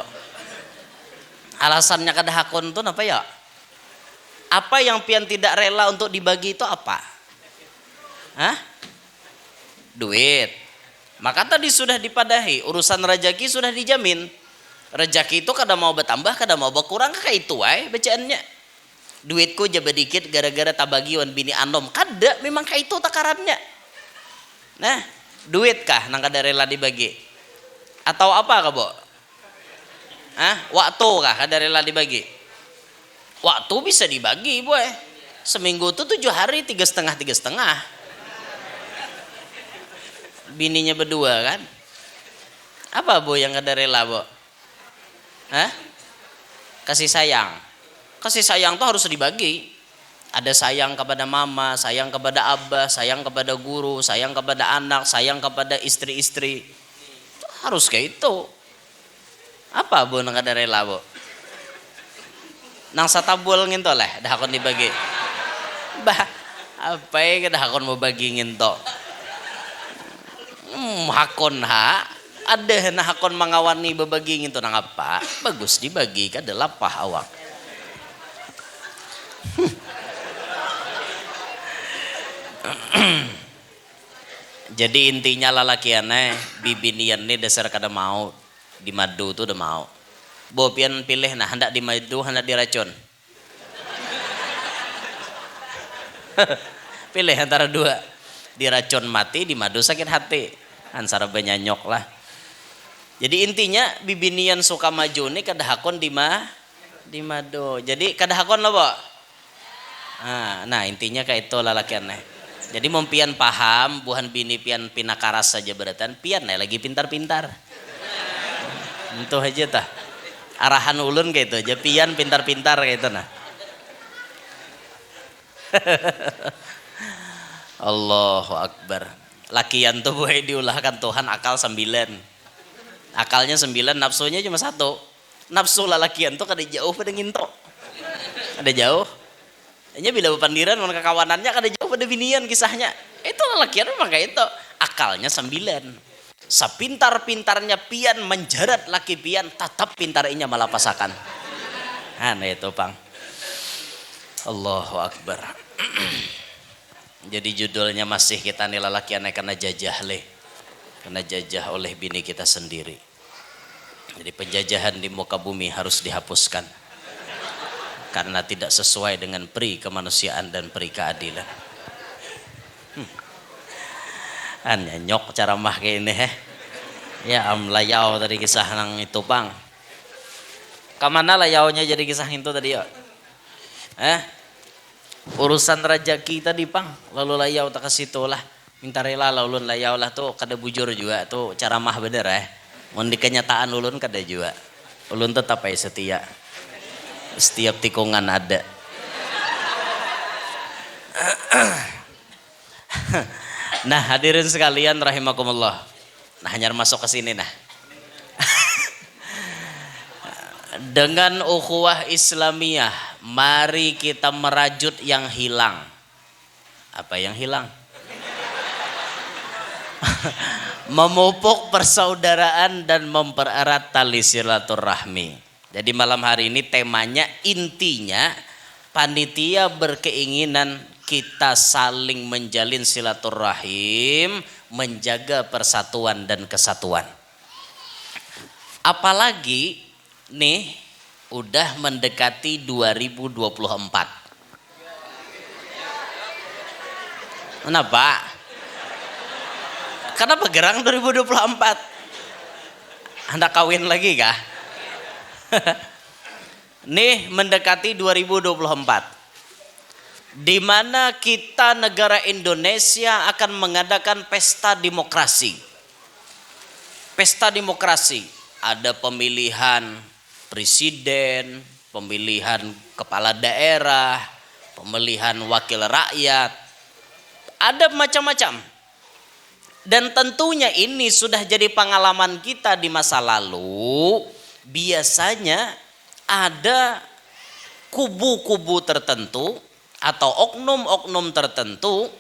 Alasannya kada hakon tuh apa ya? Apa yang pian tidak rela untuk dibagi itu apa? Hah? Duit. Maka tadi sudah dipadahi, urusan rezeki sudah dijamin. Rezeki itu kada mau bertambah, kada mau berkurang, kayak itu bacaannya. Duitku jaba dikit gara-gara tabagi wan bini anom. Kada, memang kayak itu takarannya. Nah, duit kah nang kada rela dibagi? Atau apa kah, Bo? Waktu kah kada rela dibagi? Waktu bisa dibagi, boy. Seminggu tuh 7 hari, 3,5. Bininya berdua kan? Apa Bu yang kada rela, Bu? Kasih sayang. Kasih sayang tuh harus dibagi. Ada sayang kepada mama, sayang kepada abah, sayang kepada guru, sayang kepada anak, sayang kepada istri-istri. Harus kayak itu. Apa Bu nang kada rela, Bu? Nang satabul nginto leh, dah akon dibagi. Bah, apa yang kada akon mau bagi nginto? Hakon ada na hakon mangawani bebagi nginto nang apa? Bagus dibagi kada lapah awak. Jadi intinya lalakiannya bibinian nih dasar kada mau di madu tuh udah mau. Bo pian pilih nah hendak di madu hendak diracun. Pilih antara dua. Diracun mati, di madu sakit hati. Ansara banyanyok lah. Jadi intinya bibinian suka maju nih kada hakon di madu. Jadi kada hakon lah, Bo. Nah intinya kayak itu lalakiannya. Jadi mau pian paham, buhan bini pian pinakaras saja beratan, pian lagi pintar-pintar. Itu aja tah. Arahan ulun kayak itu aja, pian pintar-pintar kayak itu nah. Allahu Akbar. Lakian tuh boleh diulahkan Tuhan akal 9. Akalnya 9, nafsunya cuma 1. Nafsu lalakian tuh kada jauh pada nginto. Ada jauh? Hanya bila pandiran mana kawanannya kada jauh pada binian kisahnya. Itu lelakian memang kayak itu. Akalnya 9. Sepintar-pintarnya pian menjerat laki pian, tetap pintarnya malah pasakan. Nah itu Pang. Allahu Akbar. Jadi judulnya masih kita nih lelakian karena jajah leh. Karena jajah oleh bini kita sendiri. Jadi penjajahan di muka bumi harus dihapuskan. Karena tidak sesuai dengan peri kemanusiaan dan peri keadilan. Nyok cara mah kayak ini ya layau tadi kisah nang itu Pang. Kemana layaunya jadi kisah itu tadi ya? Urusan rejeki tadi Pang. Lalu layau tak ke situ lah. Minta rela ulun layau lah tuh kada bujur juga tuh cara mah bener Mun di kenyataan ulun kada juga. Ulun tetap setia. Setiap tikungan ada. Nah hadirin sekalian rahimakumullah. Nah hanya masuk ke sini nah. Dengan ukhuwah Islamiyah, mari kita merajut yang hilang. Apa yang hilang? Memupuk persaudaraan dan mempererat tali silaturahmi. Jadi malam hari ini temanya intinya panitia berkeinginan kita saling menjalin silaturahim, menjaga persatuan dan kesatuan. Apalagi nih udah mendekati 2024. Kenapa? Kenapa gerang 2024? Anda kawin lagi kah? Nih mendekati 2024. Di mana kita negara Indonesia akan mengadakan pesta demokrasi. Pesta demokrasi, ada pemilihan presiden, pemilihan kepala daerah, pemilihan wakil rakyat, ada macam-macam. Dan tentunya ini sudah jadi pengalaman kita di masa lalu. Biasanya ada kubu-kubu tertentu atau oknum-oknum tertentu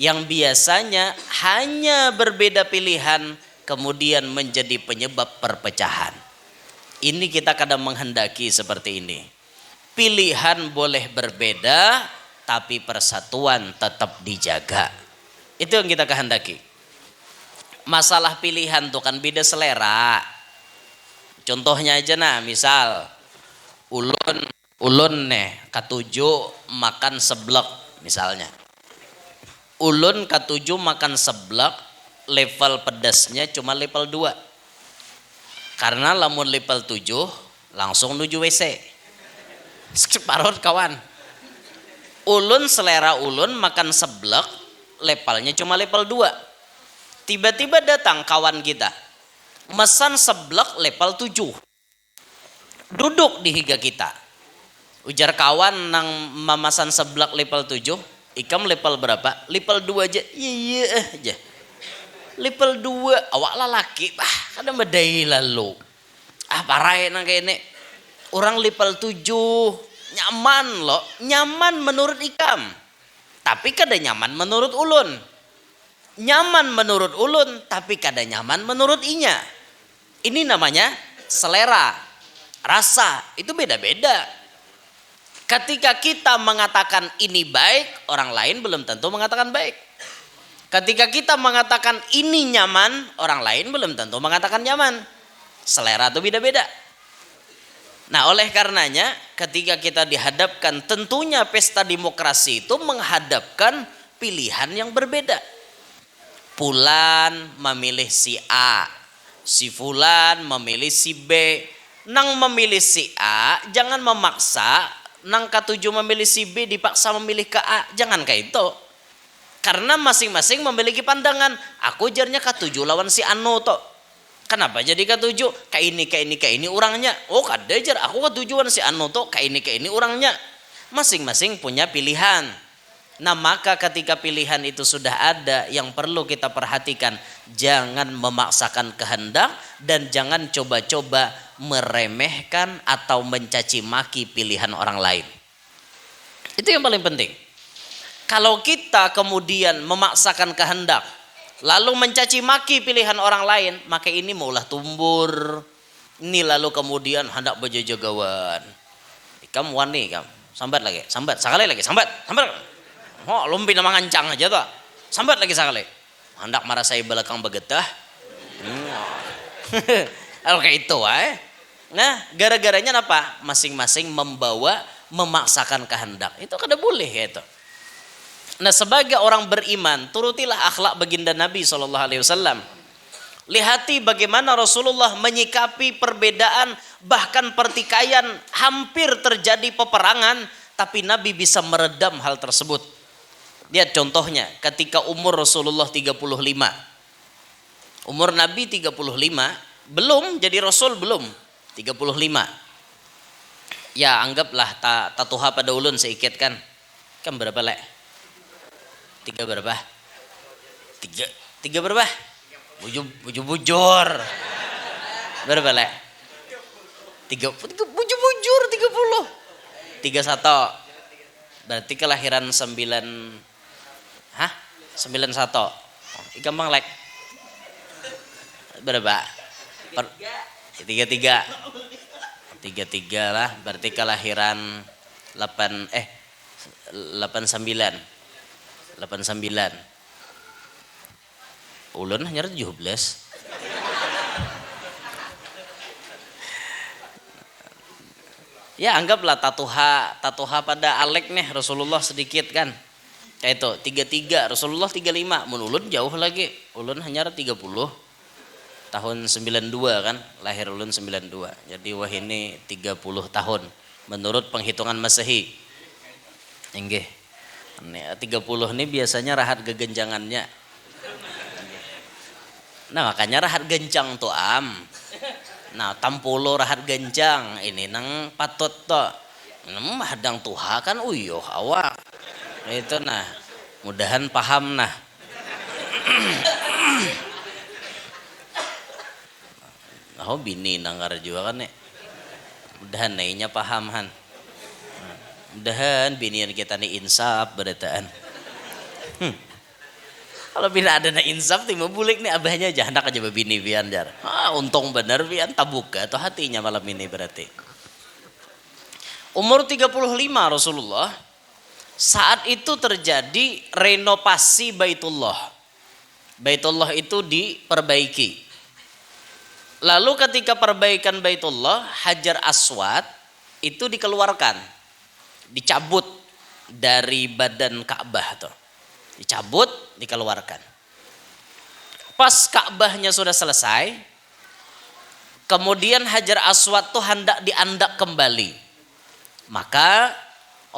yang biasanya hanya berbeda pilihan kemudian menjadi penyebab perpecahan. Ini kita kadang menghendaki seperti ini. Pilihan boleh berbeda tapi persatuan tetap dijaga. Itu yang kita kehendaki. Masalah pilihan tuh kan beda selera. Contohnya aja nah, misal ulun katujuh makan seblak misalnya. Ulun katujuh makan seblak, level pedasnya cuma level 2. Karena lamun level 7 langsung nuju WC. Separot kawan. Ulun selera ulun makan seblak, levelnya cuma level 2. Tiba-tiba datang kawan kita. Mesan seblak level 7. Duduk di higa kita. Ujar kawan nang memasan seblak level 7, ikam level berapa? Level 2 aja. Iya aja. Level 2 awak lelaki. Kadang bedai lalu. Parah nang kayak ini. Orang level 7 nyaman loh. Nyaman menurut ikam. Tapi kada nyaman menurut ulun. Nyaman menurut ulun tapi kada nyaman menurut inya. Ini namanya selera, rasa, itu beda-beda. Ketika kita mengatakan ini baik, orang lain belum tentu mengatakan baik. Ketika kita mengatakan ini nyaman, orang lain belum tentu mengatakan nyaman. Selera itu beda-beda. Nah oleh karenanya ketika kita dihadapkan, tentunya pesta demokrasi itu menghadapkan pilihan yang berbeda. Fulan memilih si A, si Fulan memilih si B. Nang memilih si A, jangan memaksa. Nang katujuh memilih si B, dipaksa memilih ke A. Jangan kayak itu. Karena masing-masing memiliki pandangan. Aku jarnya katujuh lawan si Anu toh. Kenapa jadi katujuh? Kayak ini orangnya. Oh kada jar, aku katujuan si Anu toh. Kayak ini orangnya. Masing-masing punya pilihan. Nah maka ketika pilihan itu sudah ada, yang perlu kita perhatikan, jangan memaksakan kehendak dan jangan coba-coba meremehkan atau mencaci maki pilihan orang lain. Itu yang paling penting. Kalau kita kemudian memaksakan kehendak, lalu mencaci maki pilihan orang lain, maka ini maulah tumbur. Ini lalu kemudian hendak bejagawan. Kamu wani kamu, sambat lagi, sambat, sekali lagi, sambat. Oh, lumpi nama ngancang aja tuh. Sambat lagi sekali. Hendak marah saya belakang begetah. Kayak itu, Nah, gara-garanya apa? Masing-masing memaksakan kehendak. Itu kada boleh itu. Nah, sebagai orang beriman, turutilah akhlak baginda Nabi SAW. Lihati bagaimana Rasulullah menyikapi perbedaan, bahkan pertikaian, hampir terjadi peperangan, tapi Nabi bisa meredam hal tersebut. Lihat contohnya, ketika umur Rasulullah 35. Umur Nabi 35, belum jadi Rasul, belum 35. Ya anggaplah tatuha pada ulun seikit kan berapa lek? Tiga berapa? Tiga berapa? Bujur. Berapa lek? Bujur 30. 31. Berarti kelahiran 91. Gampang lek. Berapa? 33 lah, berarti kelahiran 89. Ulun hanya 17. Ya anggaplah tatuha pada Alek nih Rasulullah sedikit kan. Kayak itu 33, Rasulullah 35. Mun ulun jauh lagi. Ulun hanya 30. Tahun 92 kan, lahir ulun 92. Jadi wah ini 30 tahun menurut penghitungan Masehi. Inggih. 30 ini biasanya rahat gegenjangannya. Nah, makanya rahat gencang tuh Nah, 60 rahat gencang, ini nang patut to. Hadang tuha kan uyuh awak. Itu nah, mudahan paham nah. Oh bini nanggar juga kan mudahan nainya paham han. Mudahan binian kita nih insaf berataan. Kalau bila ada na insaf timah bulik nih abahnya aja hendak aja babini bian jar. Untung bener bian tabuka tuh hatinya malam ini berarti. Umur 35 Rasulullah, saat itu terjadi renovasi Baitullah. Baitullah itu diperbaiki. Lalu ketika perbaikan Baitullah, Hajar Aswad itu dikeluarkan, dicabut dari badan Ka'bah tuh. Dicabut, dikeluarkan. Pas Ka'bahnya sudah selesai, kemudian Hajar Aswad tuh hendak diandak kembali. Maka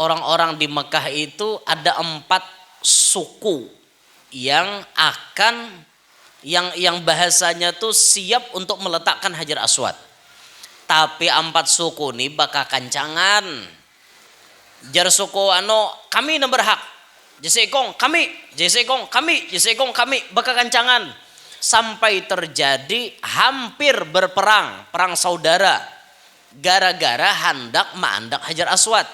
orang-orang di Mekah itu ada 4 suku yang akan yang bahasanya tuh siap untuk meletakkan Hajar Aswad. Tapi 4 suku ini bakal kancangan. Jar suku kami yang berhak. Jesekong kami, jesekong kami, jesekong kami bakal kancangan. Sampai terjadi hampir berperang, perang saudara. Gara-gara hendak mandak Hajar Aswad.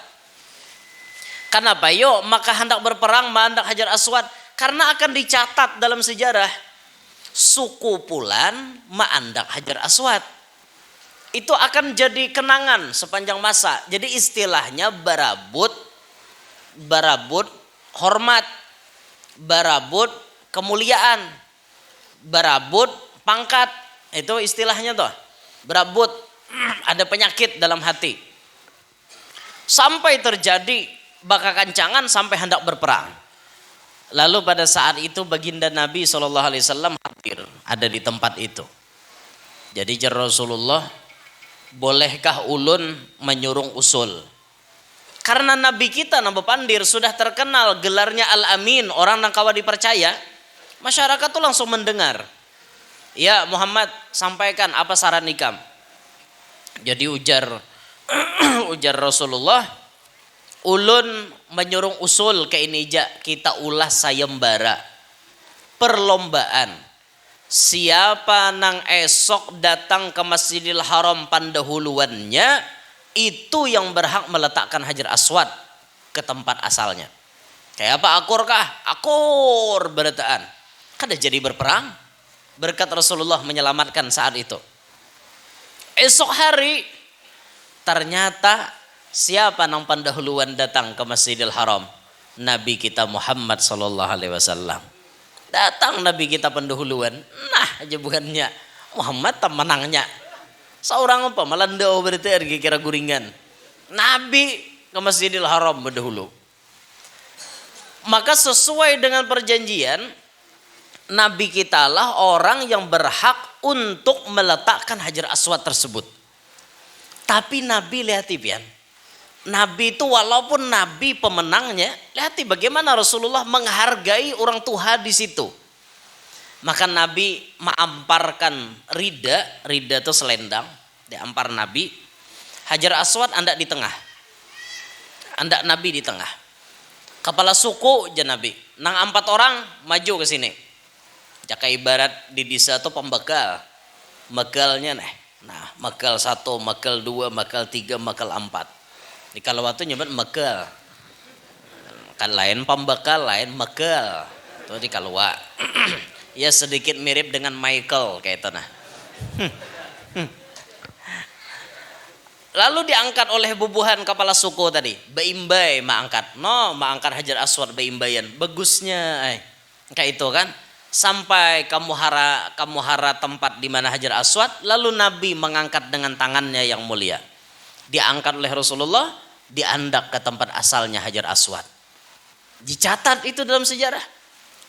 Kenapa maka hendak berperang mandak Hajar Aswad? Karena akan dicatat dalam sejarah suku Pulan mandak Hajar Aswad. Itu akan jadi kenangan sepanjang masa. Jadi istilahnya barabut hormat, barabut kemuliaan, barabut pangkat. Itu istilahnya tuh. Barabut ada penyakit dalam hati. Sampai terjadi bakal kancangan sampai hendak berperang. Lalu pada saat itu baginda Nabi SAW hadir, ada di tempat itu. Jadi jar Rasulullah, bolehkah ulun menyurung usul? Karena Nabi kita Nabi Pandir sudah terkenal gelarnya Al-Amin, orang yang kawa dipercaya. Masyarakat tuh langsung mendengar. Ya Muhammad, sampaikan apa saran ikam. Jadi ujar Rasulullah, ulun menyurung usul ke ini kita ulah sayembara perlombaan siapa nang esok datang ke Masjidil Haram pendahuluannya itu yang berhak meletakkan Hajar Aswad. ke tempat asalnya. Kayak apa akur kah? Akur berataan. Kada jadi berperang. Berkat Rasulullah menyelamatkan saat itu. Esok hari ternyata siapa nang pendahuluan datang ke Masjidil Haram? Nabi kita Muhammad sallallahu alaihi wasallam. Datang Nabi kita pendahuluan. Nah, aja bukannya Muhammad temenangnya. Seorang apa melandau berarti kira guringan. Nabi ke Masjidil Haram berdahulu. Maka sesuai dengan perjanjian, Nabi kita lah orang yang berhak untuk meletakkan Hajar Aswad tersebut. Tapi Nabi lihati pian. Nabi itu walaupun Nabi pemenangnya, lihati bagaimana Rasulullah menghargai orang tua di situ. Maka Nabi mengamparkan rida itu selendang, diampar Nabi. Hajar Aswad andak di tengah. Andak Nabi di tengah. Kepala suku aja Nabi. Nang 4 orang maju ke sini. Jaka ibarat di desa itu pembekal. Mekalnya nih. Nah, mekal 1, mekal 2, mekal 3, mekal 4. Di kalau waktu nyebut mekal. Kan lain pembekal, lain mekal. Itu di kalua. Ya sedikit mirip dengan Michael kayak itu nah. Lalu diangkat oleh bubuhan kepala suku tadi. Beimbai mengangkat. No, mengangkat Hajar Aswad beimbayan. Bagusnya. Kayak itu kan. Sampai kamu hara tempat di mana Hajar Aswad. Lalu Nabi mengangkat dengan tangannya yang mulia. Diangkat oleh Rasulullah. Diandak ke tempat asalnya Hajar Aswad. Dicatat itu dalam sejarah.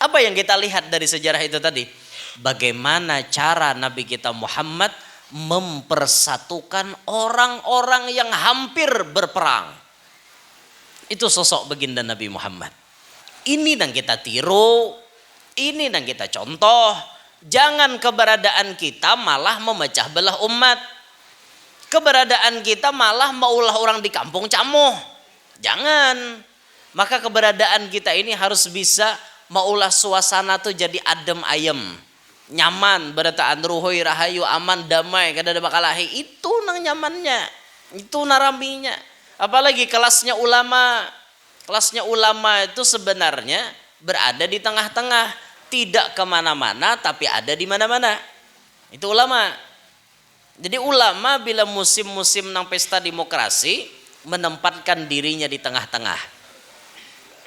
Apa yang kita lihat dari sejarah itu tadi? Bagaimana cara Nabi kita Muhammad mempersatukan orang-orang yang hampir berperang. Itu sosok baginda Nabi Muhammad. Ini yang kita tiru, ini yang kita contoh. Jangan keberadaan kita malah memecah belah umat. Keberadaan kita malah maulah orang di kampung camuh. Jangan. Maka keberadaan kita ini harus bisa maulah suasana tuh jadi adem ayem. Nyaman, berataan ruhoi rahayu aman damai kada ada bakalahi, itu nang nyamannya, itu naraminya. Apalagi kelasnya ulama itu sebenarnya berada di tengah-tengah, tidak kemana-mana tapi ada di mana-mana. Itu ulama. Jadi ulama bila musim-musim nang pesta demokrasi menempatkan dirinya di tengah-tengah.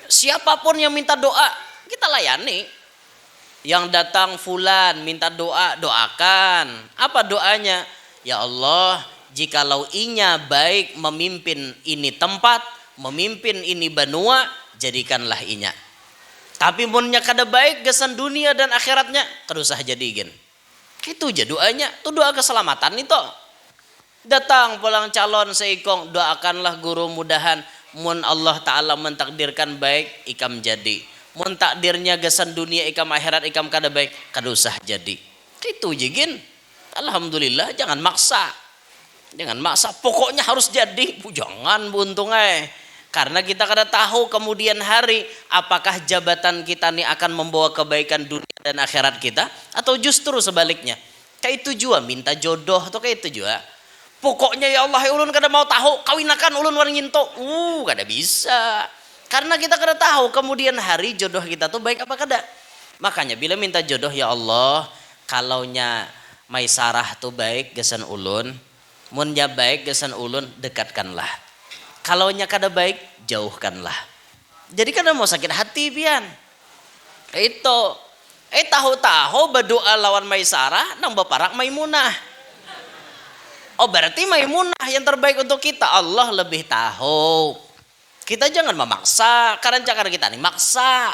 Siapapun yang minta doa kita layani. Yang datang fulan minta doa, doakan. Apa doanya? Ya Allah, jikalau inya baik memimpin ini tempat, memimpin ini benua, jadikanlah inya. Tapi munnya kada baik gesan dunia dan akhiratnya, kada usah jadikan. Itu aja doanya, itu doa keselamatan itu. Datang pulang calon seikong, doakanlah guru mudahan mun Allah Ta'ala mentakdirkan baik, ikam jadi. Mun takdirnya gesan dunia ikam akhirat ikam kada baik, kada usah jadi. Itu jigin. Alhamdulillah, jangan maksa. Jangan maksa, pokoknya harus jadi. Jangan buntung Karena kita kada tahu kemudian hari apakah jabatan kita ini akan membawa kebaikan dunia dan akhirat kita atau justru sebaliknya. Kayak itu juga minta jodoh atau kayak itu juga. Pokoknya ya Allah ulun kada mau tahu kawinakan ulun war nyinto. Kada bisa. Karena kita kada tahu kemudian hari jodoh kita tuh baik apa kada. Makanya bila minta jodoh ya Allah, kalaunya Maisarah tuh baik gesan ulun, munnya baik gesan ulun dekatkanlah. Kalaunya kada baik jauhkanlah. Jadi kada mau sakit hati pian. Itu tahu-tahu berdoa lawan Maisarah nang baparak Maimunah. Oh berarti Maimunah yang terbaik untuk kita. Allah lebih tahu. Kita jangan memaksa, karena jangan kita nih maksa.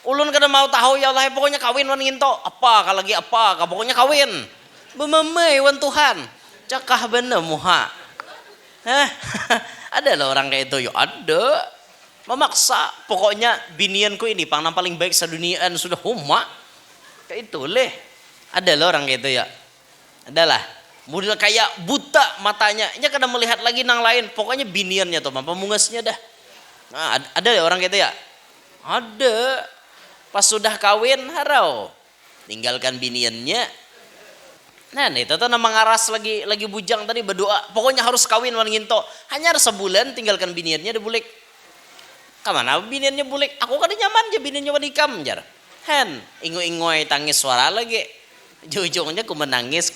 Ulun kada mau tahu ya Allah pokoknya kawin wan nginto. Apa kalagi apa, pokoknya kawin. Bememei wan Tuhan. Cakah bener muha. Ada loh orang kayak itu, ya ada. Memaksa, pokoknya binianku ini pang paling baik seduniaan sudah huma. Kayak itu leh. Ada loh orang kayak itu ya. Adalah. Model kayak buta matanya. Nya kada melihat lagi nang lain. Pokoknya biniannya tuh, pemungasnya dah. Nah, ada ya orang gitu ya? Ada. Pas sudah kawin harau. Tinggalkan biniannya. Nah, itu tuh nama ngaras lagi bujang tadi berdoa. Pokoknya harus kawin wan nginto. Hanya sebulan tinggalkan biniannya deh bulik. Kamana biniannya bulik, aku kan nyaman aja biniannya wanikam jar. Hen, ingoy-ingoy tangis suara lagi. Ujung-ujungnya ku menangis.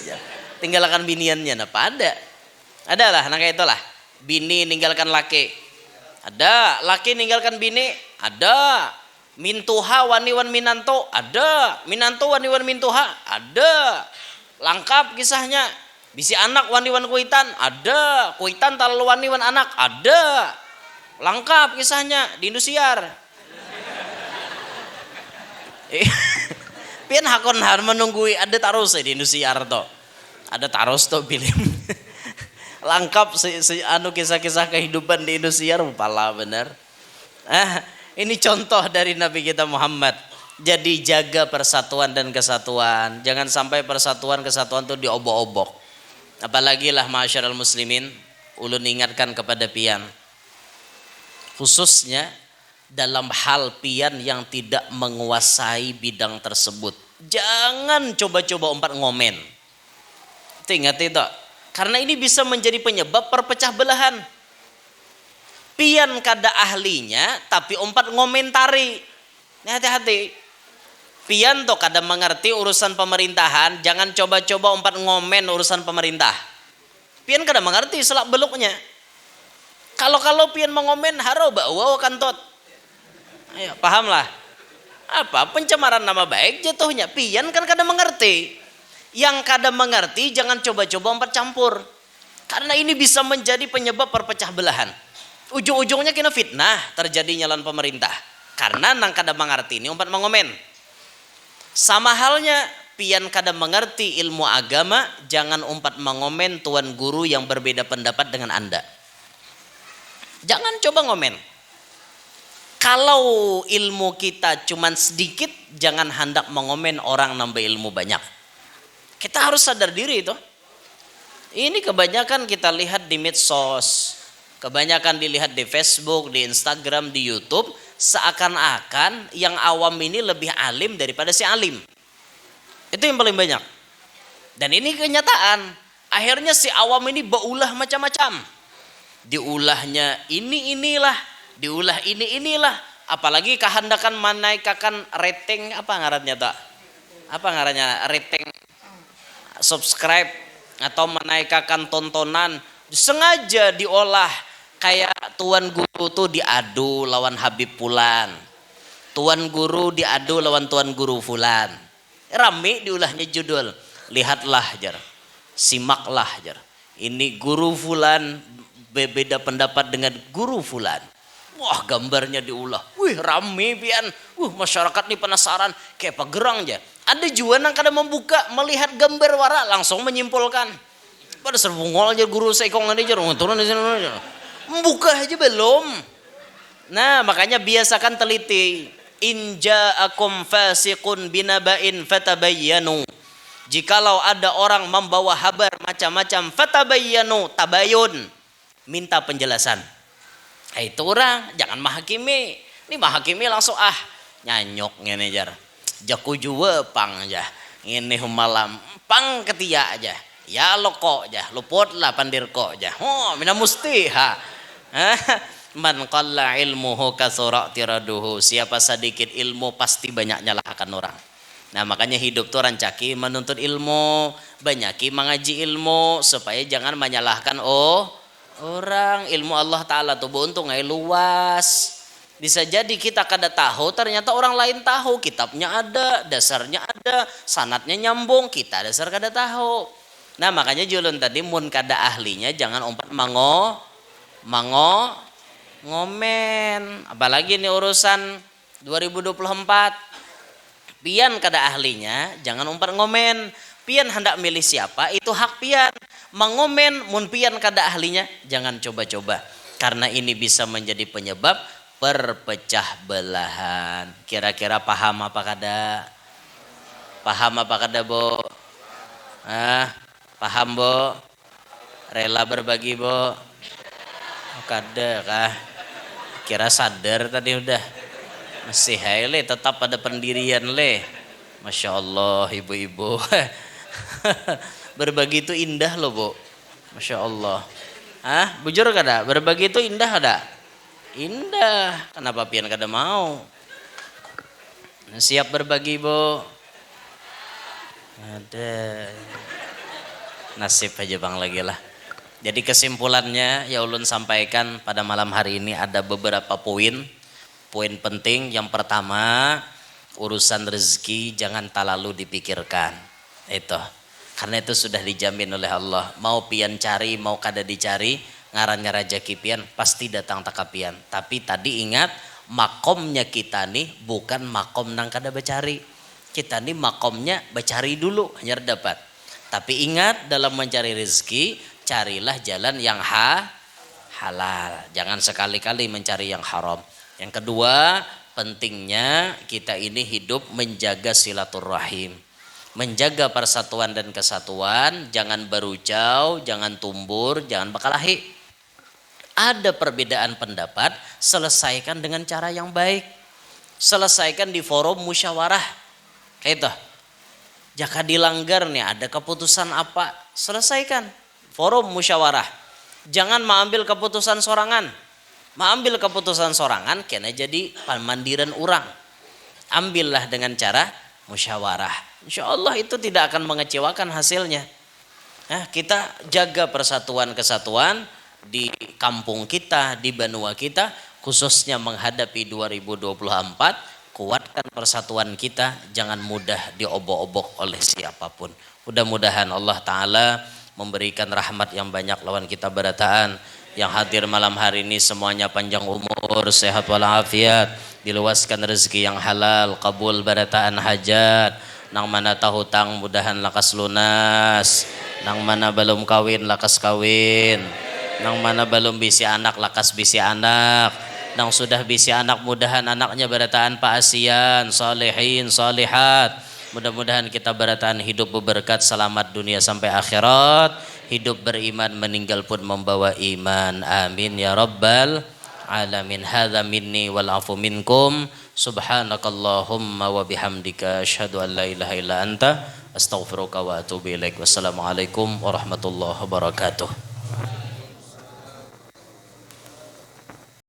Ya. Tinggalkan biniannya, apa ada? Adalah, nah kayak itulah. Bini ninggalkan laki. Ada, laki ninggalkan bini. Ada. Mintuha wani-wan minanto. Ada. Minanto wani-wan mintuha. Ada. Lengkap kisahnya. Bisi anak wani-wan kuitan, ada. Kuitan talalu wani-wan anak, ada. Lengkap kisahnya di Indosiar. Pian hakon har menunggui ada tarus di Indosiar to. Ada tarus to film. Lengkap anu kisah-kisah kehidupan di Indosiar pala bener. Ini contoh dari Nabi kita Muhammad. Jadi jaga persatuan dan kesatuan. Jangan sampai persatuan kesatuan itu diobok-obok. Apalagi lah masyarakat muslimin, ulun ingatkan kepada pian, khususnya dalam hal pian yang tidak menguasai bidang tersebut, jangan coba-coba umpat ngomen. Ingat itu, karena ini bisa menjadi penyebab perpecah belahan. Pian kada ahlinya tapi umpat ngomentari, hati-hati. Pian toh kadang mengerti urusan pemerintahan, jangan coba-coba umpat ngomen urusan pemerintah. Pian kadang mengerti selak beluknya. Kalau pian mengomen haro bawa kantot. Ayo pahamlah. Apa pencemaran nama baik jatuhnya. Pian kan kadang mengerti. Yang kadang mengerti jangan coba-coba umpat campur. Karena ini bisa menjadi penyebab perpecah belahan. Ujung-ujungnya kena fitnah terjadinya lawan pemerintah. Karena nang kadang mengerti ini umpat mengomen. Sama halnya pian kadang mengerti ilmu agama, jangan umpat mengomen tuan guru yang berbeda pendapat dengan Anda. Jangan coba ngomen. Kalau ilmu kita cuman sedikit, jangan hendak mengomen orang nambah ilmu banyak. Kita harus sadar diri itu. Ini kebanyakan kita lihat di medsos, kebanyakan dilihat di Facebook, di Instagram, di YouTube. Seakan-akan yang awam ini lebih alim daripada si alim. Itu yang paling banyak. Dan ini kenyataan. Akhirnya si awam ini baulah macam-macam. Diulahnya inilah, diulah inilah. Apalagi kehendakan menaikkan rating apa ngarannya tak? Apa ngarannya rating subscribe atau menaikkan tontonan sengaja diolah. Kayak tuan guru tuh diadu lawan Habib Fulan. Tuan guru diadu lawan tuan guru Fulan. Rame diulahnya judul. Lihatlah jar. Simaklah jar. Ini guru Fulan berbeda pendapat dengan guru Fulan. Wah gambarnya diulah. Wih rame pian. Masyarakat nih penasaran. Kayak apa gerang aja. Ada juga yang kadang membuka melihat gambar wara langsung menyimpulkan. Pada serbungol aja guru seikong aja turun di sini aja. Membuka aja belum. Nah makanya biasakan teliti. In ja'akum fasiqun binaba'in fatabayyanu. Jikalau ada orang membawa kabar macam-macam, fatabayyanu, tabayun, minta penjelasan. Itu orang jangan menghakimi. Ini menghakimi langsung nyanyok ngene jar. Jaku juwe pang aja. Ini malam pang ketia aja. Ya lo kok aja, luput lah pandir kok aja. Mina musti Man qalla ilmuhu katsura tiraduhu. Siapa sedikit ilmu pasti banyak nyalahkan orang. Nah makanya hidup tuh rancaki menuntut ilmu, banyaki mengaji ilmu supaya jangan menyalahkan orang. Ilmu Allah Ta'ala tuh untung luas. Bisa jadi kita kada tahu, ternyata orang lain tahu. Kitabnya ada, dasarnya ada, sanadnya nyambung, kita dasar kada tahu. Nah makanya julun tadi mun kada ahlinya jangan umpat ngomen. Apalagi ini urusan 2024. Pian kada ahlinya jangan umpat ngomen. Pian hendak milih siapa itu hak pian. Mengomen mun pian kada ahlinya jangan coba-coba. Karena ini bisa menjadi penyebab perpecah belahan. Kira-kira paham apa kada? Paham apa kada, Bo? Paham, Bo? Rela berbagi, Bo? Kada kah? Kira sadar tadi udah. Masih hai le, tetap pada pendirian le. Masya Allah ibu-ibu. Berbagi itu indah loh, Bu. Masya Allah. Bujur kada? Berbagi itu indah ada? Indah. Kenapa pian kada mau? Siap berbagi, Bu? Ada. Nasib aja Bang lagi lah. Jadi kesimpulannya ya ulun sampaikan pada malam hari ini ada beberapa poin penting. Yang pertama, urusan rezeki jangan terlalu dipikirkan. Itu. Karena itu sudah dijamin oleh Allah. Mau pian cari, mau kada dicari, ngarannya rezeki pian pasti datang takapian. Tapi tadi ingat, makomnya kita nih bukan makom nang kada becari. Kita nih makomnya becari dulu hanya dapat. Tapi ingat dalam mencari rezeki, carilah jalan yang halal. Jangan sekali-kali mencari yang haram. Yang kedua, pentingnya kita ini hidup menjaga silaturahim. Menjaga persatuan dan kesatuan, jangan berucau, jangan tumbur, jangan bakalahi. Ada perbedaan pendapat, selesaikan dengan cara yang baik. Selesaikan di forum musyawarah. Kayak itu. Jika dilanggar nih, ada keputusan apa, selesaikan. Forum musyawarah. Jangan mengambil keputusan sorangan. Mengambil keputusan sorangan, kena jadi pamandiran orang. Ambillah dengan cara musyawarah. Insya Allah itu tidak akan mengecewakan hasilnya. Nah, kita jaga persatuan kesatuan di kampung kita, di benua kita, khususnya menghadapi 2024. Kuatkan persatuan kita, jangan mudah diobok-obok oleh siapapun. Mudah-mudahan Allah Ta'ala memberikan rahmat yang banyak lawan kita berataan. Yang hadir malam hari ini semuanya panjang umur, sehat walafiat, diluaskan rezeki yang halal, kabul barataan hajat. Nang mana tahu hutang mudahan lakas lunas, nang mana belum kawin lakas kawin, nang mana belum bisi anak lakas bisi anak, nang sudah bisi anak mudahan anaknya barataan paasian, salihin, salihat. Mudah-mudahan kita barataan hidup berberkat, selamat dunia sampai akhirat, hidup beriman, meninggal pun membawa iman. Amin ya rabbal alamin. Hadza minni wal afu minkum. Subhanakallahumma wa bihamdika asyhadu an la ilaha illa anta astaghfiruka wa atubu ilaik. Wassalamualaikum warahmatullahi wabarakatuh.